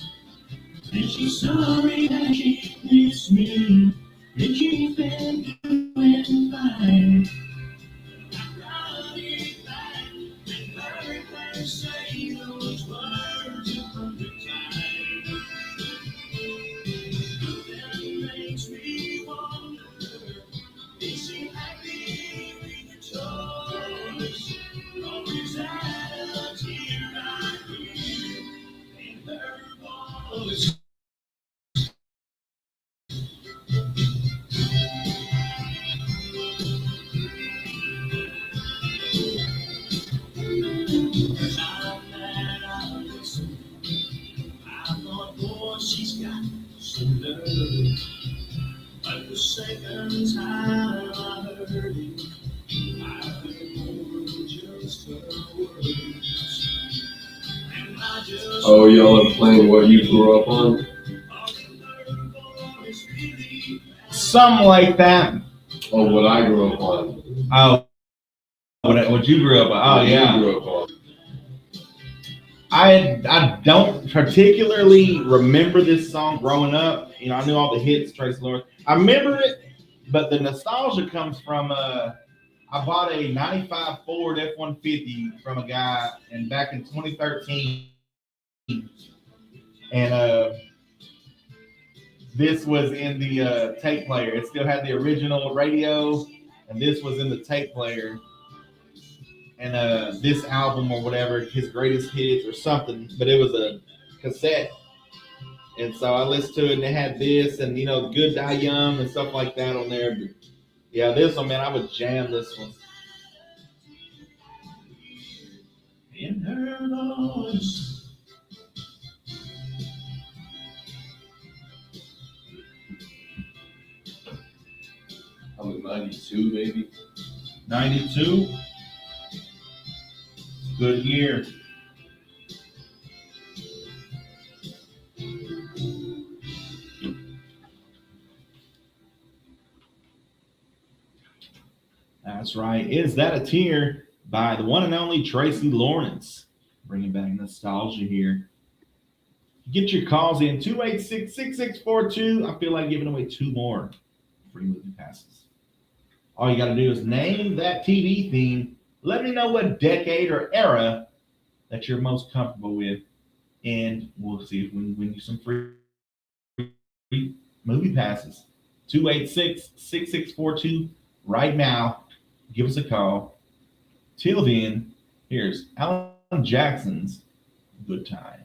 And she's sorry that she missed me, and she's been doing fine. I brought it back and heard her say those words a hundred times. That makes me wonder, is she happy with the choice? Or is that a tear I hear in her voice? She's got some nerve. But the second time I heard it, I heard more than just her words. And I just Oh, y'all are playing what you grew up on? Something like that. Oh, what I grew up on. Oh, what you grew up on. Oh, What yeah. you grew up on. I don't particularly remember this song growing up. I knew all the hits, Tracy Lawrence. I remember it, but the nostalgia comes from I bought a 95 Ford F-150 from a guy and back in 2013. And this was in the tape player. It still had the original radio, and this was in the tape player. And this album or whatever, his greatest hits or something, but it was a cassette. And so I listened to it, and it had this and, Good Die Young and stuff like that on there. But yeah, this one, man, I would jam this one. In her voice. I was 92, maybe. 92. Good year. That's right. Is That a Tear by the one and only Tracy Lawrence. Bringing back nostalgia here. Get your calls in 286-6642. I feel like giving away 2 more free movie passes. All you got to do is name that TV theme. Let me know what decade or era that you're most comfortable with, and we'll see if we can win you some free movie passes. 286-6642 right now. Give us a call. Till then, here's Alan Jackson's Good Time.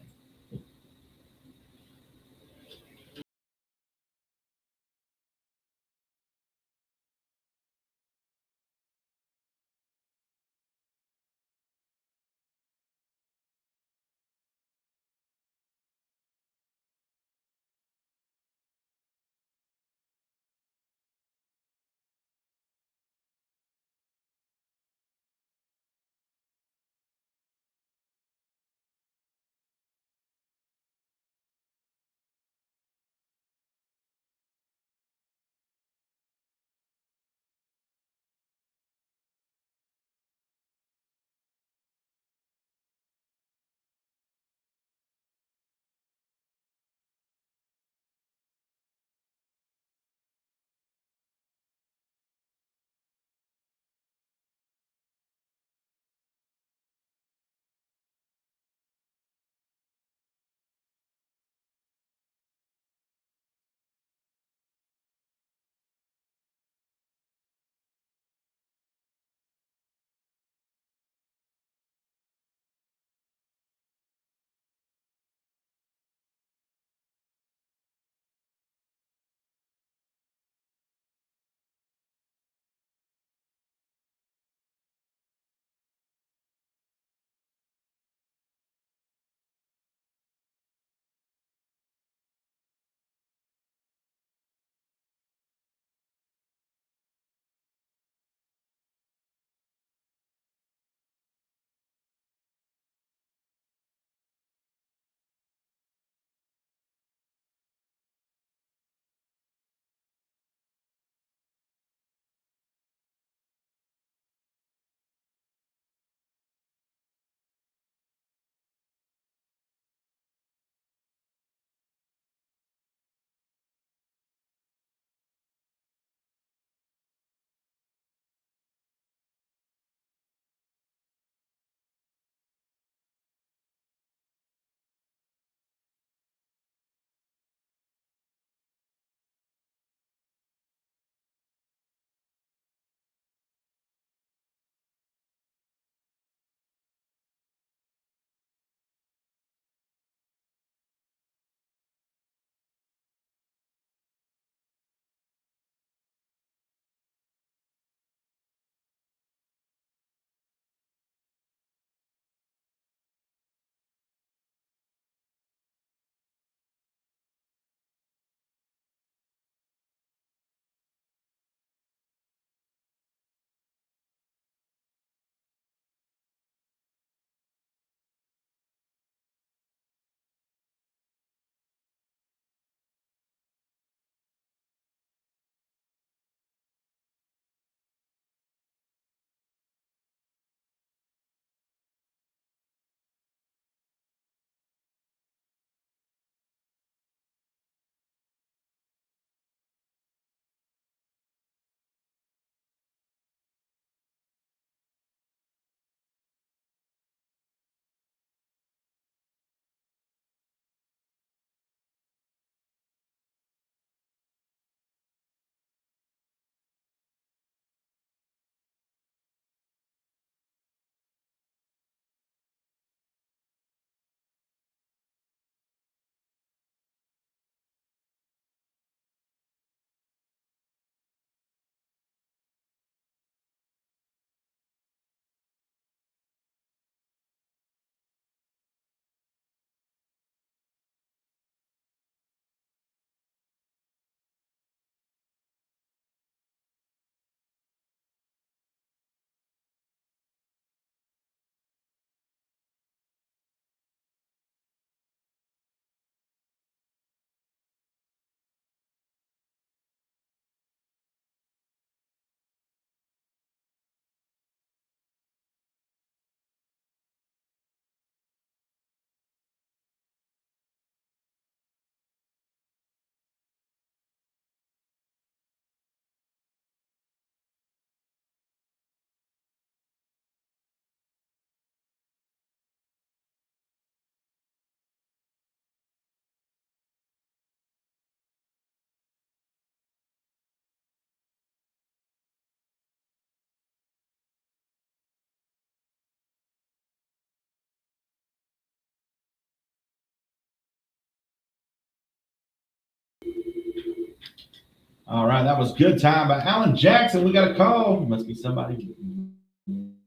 All right, that was Good Time by Alan Jackson. We got a call. Must be somebody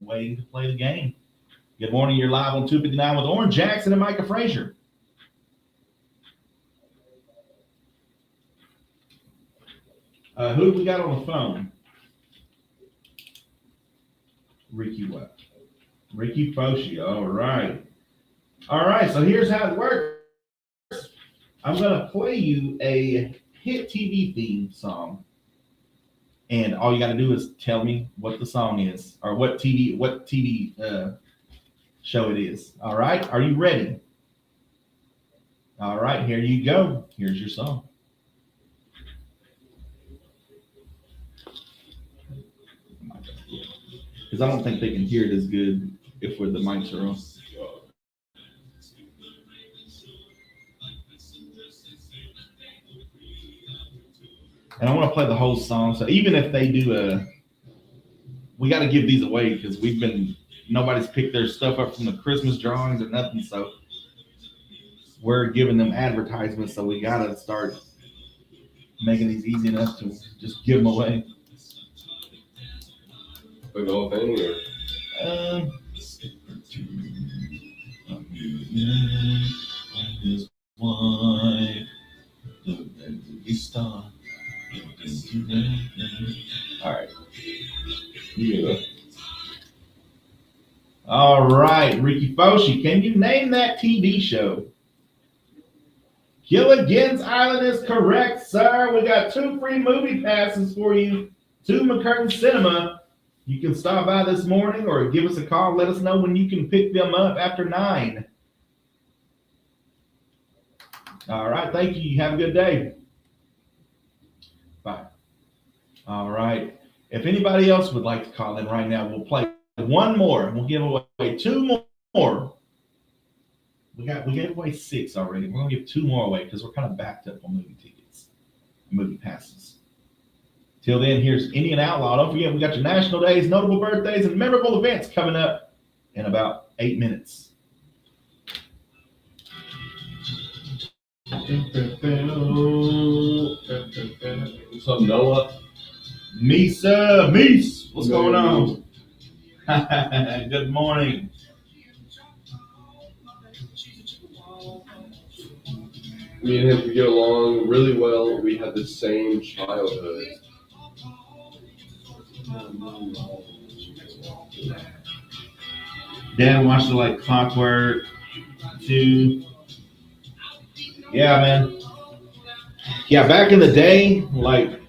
waiting to play the game. Good morning. You're live on 259 with Oran Jackson and Micah Frazier. Who do we got on the phone? Ricky what? Ricky Foshi. All right. All right, so here's how it works. I'm going to play you a hit TV theme song. And all you got to do is tell me what the song is or what TV show it is. All right. Are you ready? All right. Here you go. Here's your song. Because I don't think they can hear it as good if the mics are on. And I want to play the whole song. So even if they do we got to give these away because nobody's picked their stuff up from the Christmas drawings or nothing. So we're giving them advertisements. So we got to start making these easy enough to just give them away. Play the whole thing or? All right. Yeah. All right, Ricky Foshi, can you name that TV show? Gilligan's Island is correct, sir. We got 2 free movie passes for you to McCurtain Cinema. You can stop by this morning or give us a call. Let us know when you can pick them up after 9. All right, thank you. Have a good day. Bye. All right. If anybody else would like to call in right now, we'll play one more. We'll give away 2 more. We gave away 6 already. We're gonna give 2 more away because we're kind of backed up on movie tickets, movie passes. Till then, here's Indian Outlaw. Don't forget, we got your national days, notable birthdays, and memorable events coming up in about 8 minutes. What's up, Noah? Meese, what's going on? Good morning. Me and him we get along really well. We had the same childhood. Dad watched it like Clockwork too. Yeah, man. Yeah, back in the day, like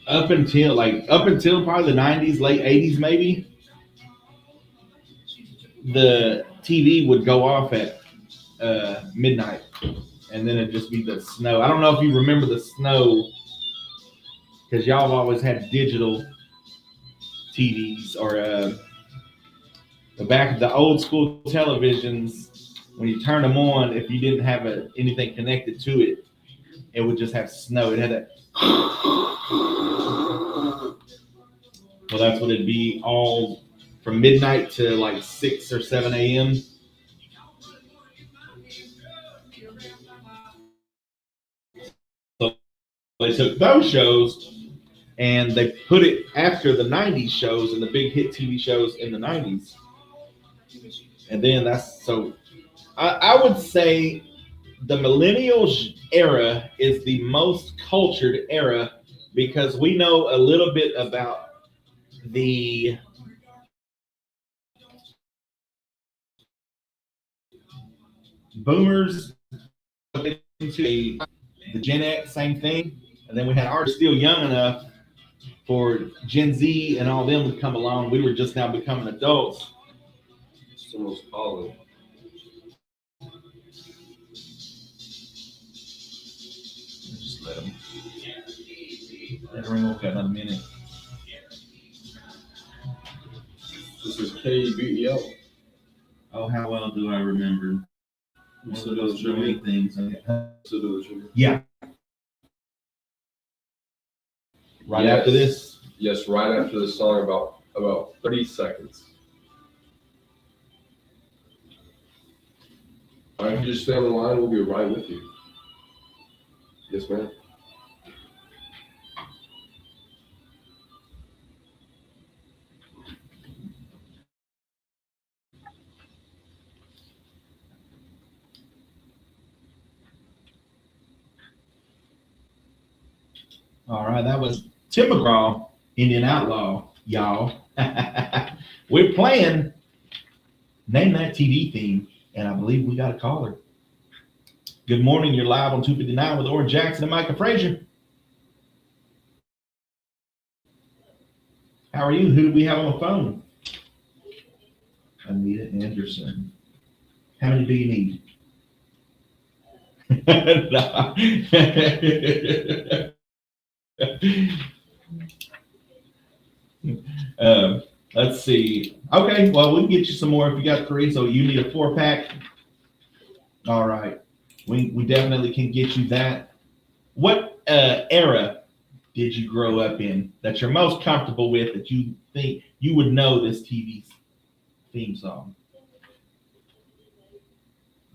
up until probably the 90s, late 80s maybe, the TV would go off at midnight, and then it'd just be the snow. I don't know if you remember the snow, because y'all have always had digital TVs or the old school televisions. When you turn them on, if you didn't have anything connected to it, it would just have snow. It had that. Well, that's what it'd be all from midnight to like 6 or 7 a.m. So they took those shows and they put it after the 90s shows and the big hit TV shows in the 90s. And then I would say the millennials era is the most cultured era because we know a little bit about the boomers into the Gen X, same thing. And then we had ours still young enough for Gen Z and all them to come along. We were just now becoming adults. Someone's calling. Just let them ring. Okay, another minute. This is KBEL. Oh, how well do I remember? One of those many things. Yeah. Right after this? Yes, right after this song, about 30 seconds. All right, you just stay on the line. We'll be right with you. Yes, ma'am. All right, that was Tim McGraw, Indian Outlaw, y'all. We're playing Name That TV theme, and I believe we got a caller. Good morning, you're live on 259 with Oran Jackson and Micah Frazier. How are you? Who do we have on the phone? Anita Anderson. How many do you need? Let's see. Okay, well, we can get you some more if you got 3. So you need a 4-pack. All right. We definitely can get you that. What era did you grow up in that you're most comfortable with, that you think you would know this TV theme song?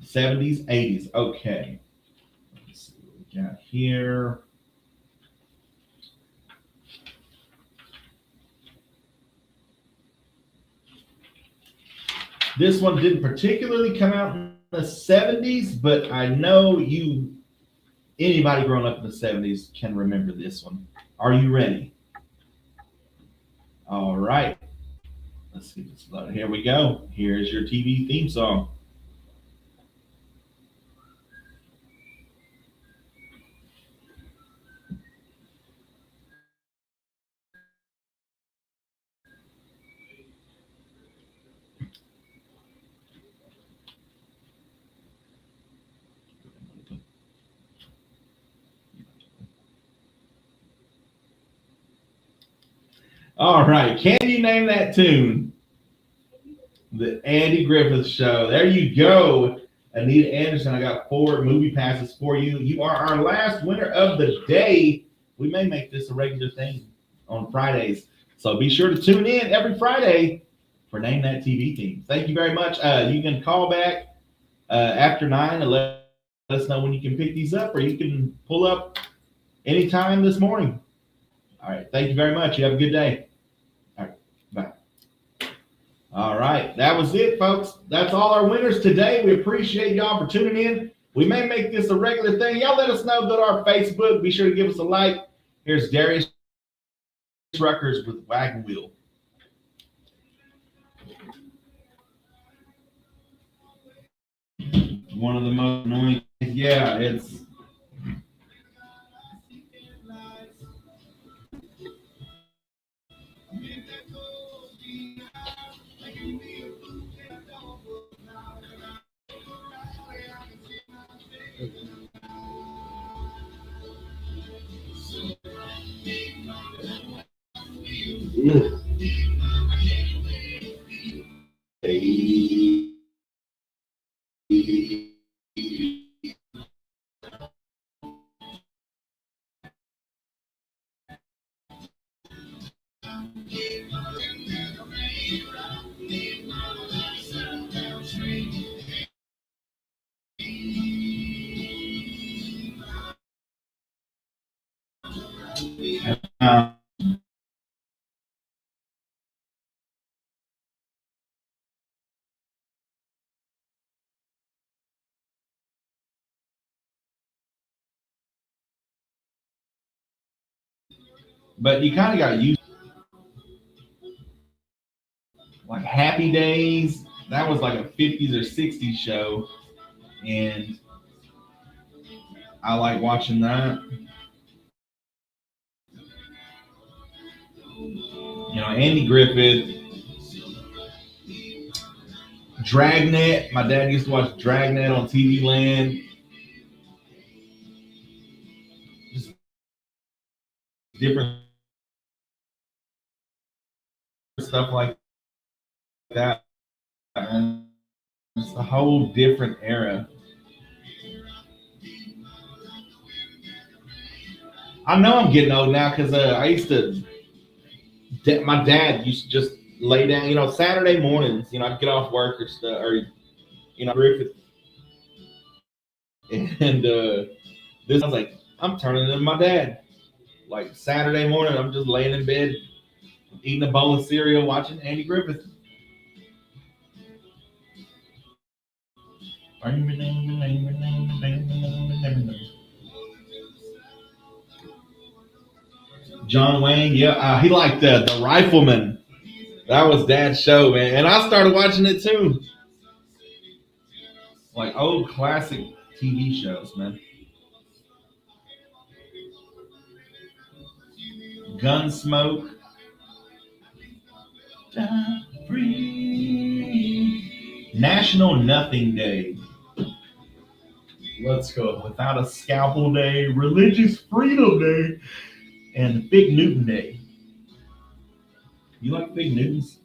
70s, 80s. Okay. Let's see what we got here. This one didn't particularly come out in the 70s, but I know anybody growing up in the 70s can remember this one. Are you ready? All right. Let's get this loaded. Here we go. Here's your TV theme song. All right. Can you name that tune? The Andy Griffith Show. There you go. Anita Anderson, I got 4 movie passes for you. You are our last winner of the day. We may make this a regular thing on Fridays. So be sure to tune in every Friday for Name That TV theme. Thank you very much. You can call back after 9 and let us know when you can pick these up, or you can pull up anytime this morning. All right. Thank you very much. You have a good day. All right. Bye. All right, that was it, folks. That's all our winners today. We appreciate y'all for tuning in. We may make this a regular thing. Y'all let us know. Go to our Facebook. Be sure to give us a like. Here's Darius Ruckers with Wagon Wheel. One of the most annoying. Yeah, it's. But you kind of got used. Like Happy Days, that was like a 50s or 60s show, and I like watching that. Andy Griffith, Dragnet. My dad used to watch Dragnet on TV Land. Just different stuff like that. And it's a whole different era. I know I'm getting old now because I used to. My dad used to just lay down. Saturday mornings. I'd get off work or stuff, or Griffith, and this I was like, I'm turning into my dad. Like Saturday morning, I'm just laying in bed, eating a bowl of cereal, watching Andy Griffith. John Wayne, yeah, he liked the Rifleman. That was Dad's show, man, and I started watching it too. Like old classic TV shows, man. Gunsmoke. Free. National Nothing Day. Let's go. Without a Scalpel Day, Religious Freedom Day, and Fig Newton Day. You like Fig Newtons?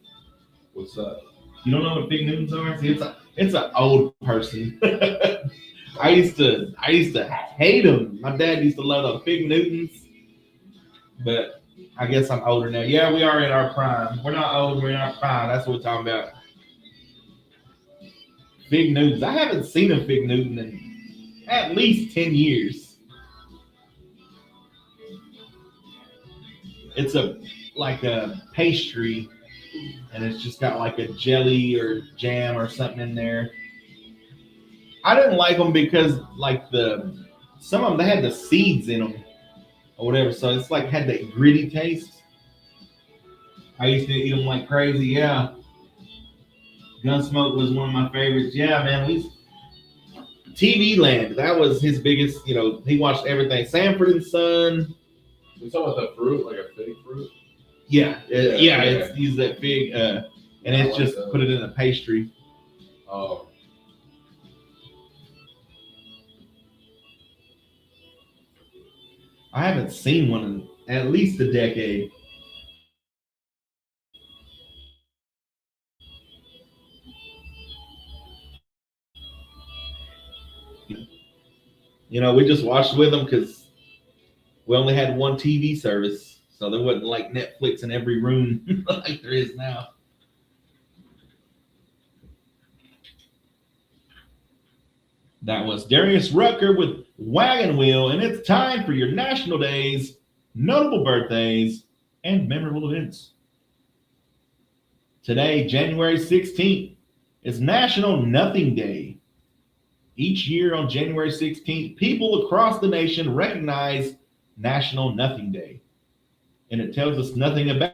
What's that? You don't know what Fig Newtons are? See, it's an old person. I used to hate them. My dad used to love the Fig Newtons, but I guess I'm older now. Yeah, we are in our prime. We're not old. We're in our prime. That's what we're talking about. Fig Newtons. I haven't seen a Fig Newton in at least 10 years. It's like a pastry, and it's just got like a jelly or jam or something in there. I didn't like them because like some of them, they had the seeds in them or whatever, so it's like had that gritty taste. I used to eat them like crazy. Yeah, Gunsmoke was one of my favorites. Yeah, man, TV Land, that was his biggest. He watched everything. Sanford and Son. You talking about that fruit, like a fig fruit? Yeah. It's use that fig, and it's like just put it in a pastry. Oh. I haven't seen one in at least a decade. We just watched with them because we only had one TV service, so there wasn't like Netflix in every room like there is now. That was Darius Rucker with Wagon Wheel, and it's time for your national days, notable birthdays, and memorable events. Today, January 16th, is National Nothing Day. Each year on January 16th, people across the nation recognize National Nothing Day. And it tells us nothing about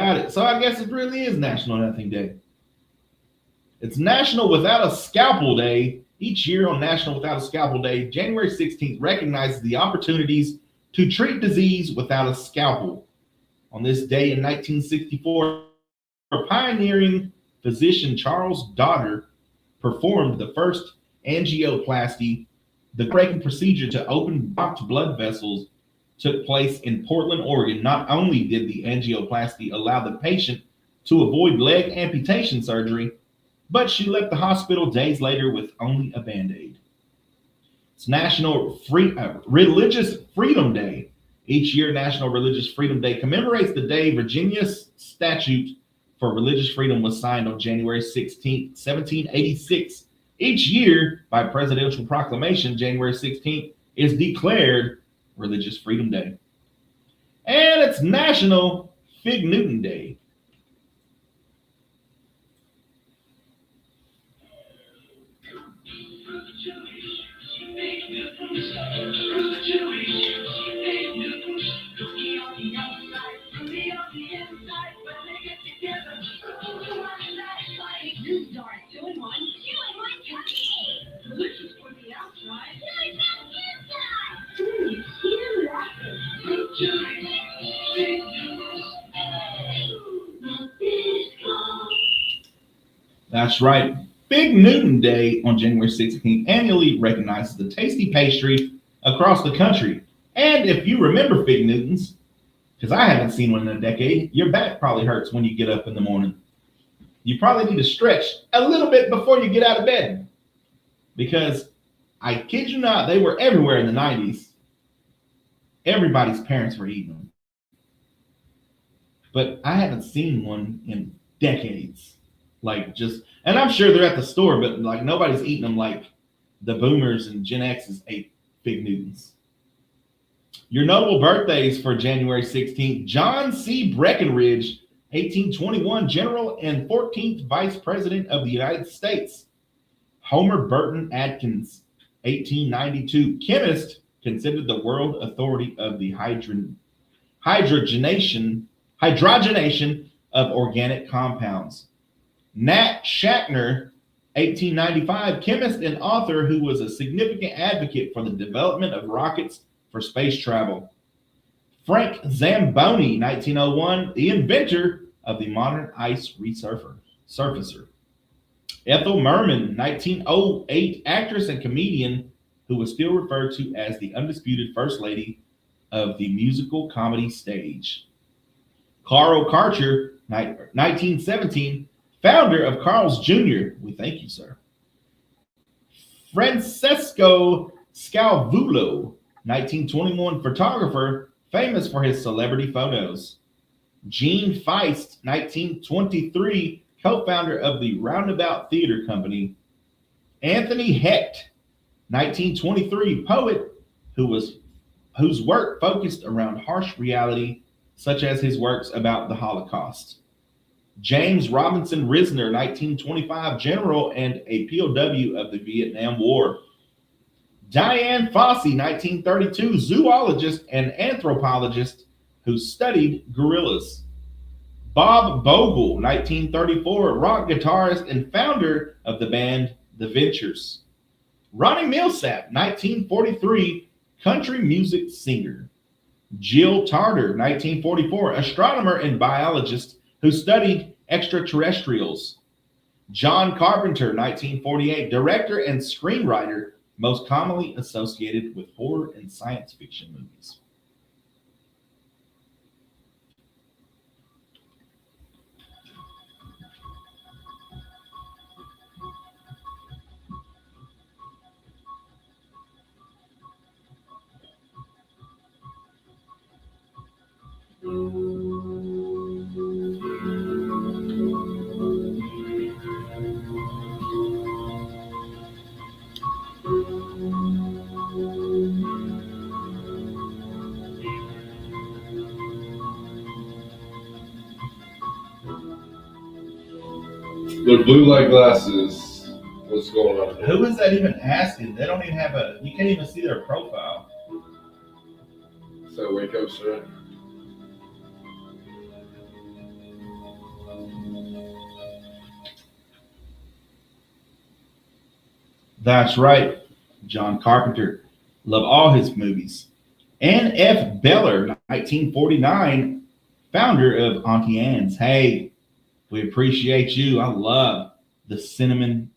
it. So I guess it really is National Nothing Day. It's National Without a Scalpel Day. Each year on National Without a Scalpel Day, January 16th recognizes the opportunities to treat disease without a scalpel. On this day in 1964, pioneering physician Charles Dotter performed the first angioplasty. The breaking procedure to open blocked blood vessels took place in Portland, Oregon. Not only did the angioplasty allow the patient to avoid leg amputation surgery, but she left the hospital days later with only a Band-Aid. It's National Religious Freedom Day. Each year, National Religious Freedom Day commemorates the day Virginia's statute for religious freedom was signed on January 16, 1786. Each year, by presidential proclamation, January 16th is declared Religious Freedom Day. And it's National Fig Newton Day. That's right. Fig Newton Day on January 16th annually recognizes the tasty pastry across the country. And if you remember Fig Newtons, because I haven't seen one in a decade, your back probably hurts when you get up in the morning. You probably need to stretch a little bit before you get out of bed. Because I kid you not, they were everywhere in the 90s. Everybody's parents were eating them. But I haven't seen one in decades. And I'm sure they're at the store, but like nobody's eating them like the boomers and Gen X's ate Fig Newtons. Your notable birthdays for January 16th, John C. Breckinridge, 1821, General and 14th Vice President of the United States. Homer Burton Adkins, 1892, chemist, considered the world authority of the hydrogen. hydrogenation of organic compounds. Nat Shackner, 1895, chemist and author who was a significant advocate for the development of rockets for space travel. Frank Zamboni, 1901, the inventor of the modern ice resurfacer. Ethel Merman, 1908, actress and comedian who was still referred to as the undisputed first lady of the musical comedy stage. Carl Karcher, 1917, founder of Carl's Jr. We thank you, sir. Francesco Scalvulo, 1921, photographer famous for his celebrity photos. Gene Feist, 1923, co-founder of the Roundabout Theater Company. Anthony Hecht, 1923, poet whose work focused around harsh reality, such as his works about the Holocaust. James Robinson Risner, 1925, general and a POW of the Vietnam War. Diane Fossey, 1932, zoologist and anthropologist who studied gorillas. Bob Bogle, 1934, rock guitarist and founder of the band The Ventures. Ronnie Millsap, 1943, country music singer. Jill Tarter, 1944, astronomer and biologist who studied extraterrestrials. John Carpenter, 1948, director and screenwriter, most commonly associated with horror and science fiction movies. The blue light glasses. What's going on? Who is that even asking? They don't even have you can't even see their profile. So wake up, sir. That's right, John Carpenter. Love all his movies. Ann F. Beller, 1949, founder of Auntie Anne's. Hey, we appreciate you. I love the cinnamon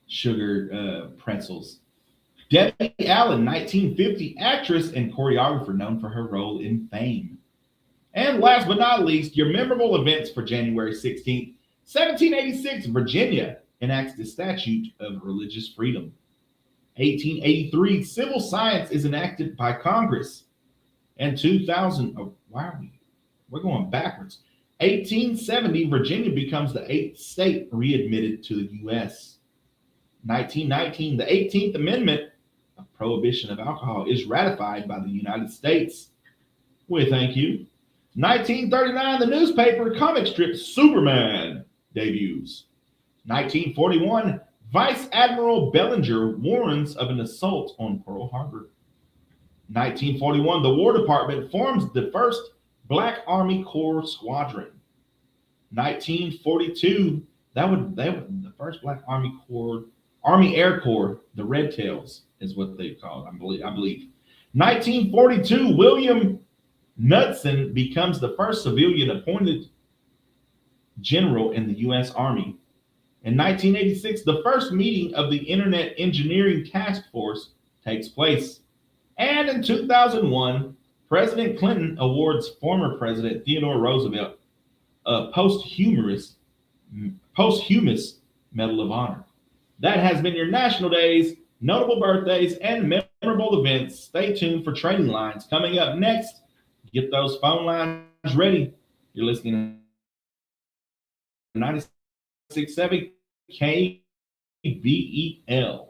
sugar pretzels. Debbie Allen, 1950, actress and choreographer known for her role in Fame. And last but not least, your memorable events for January 16th, 1786, Virginia enacts the Statute of Religious Freedom. 1883, civil science is enacted by Congress. And 2000, we're going backwards. 1870, Virginia becomes the 8th state readmitted to the U.S. 1919, the 18th Amendment of Prohibition of Alcohol is ratified by the United States. We thank you. 1939, the newspaper comic strip Superman debuts. 1941, Vice Admiral Bellinger warns of an assault on Pearl Harbor. 1941, the War Department forms the first Black Army Corps Squadron. 1942, that was the first Black Army Corps, Army Air Corps, the Red Tails is what they called, I believe. 1942, William Knudsen becomes the first civilian appointed general in the U.S. Army. In 1986, the first meeting of the Internet Engineering Task Force takes place. And in 2001, President Clinton awards former President Theodore Roosevelt a posthumous Medal of Honor. That has been your national days, notable birthdays, and memorable events. Stay tuned for training lines coming up next. Get those phone lines ready. You're listening to 96.7 KBEL.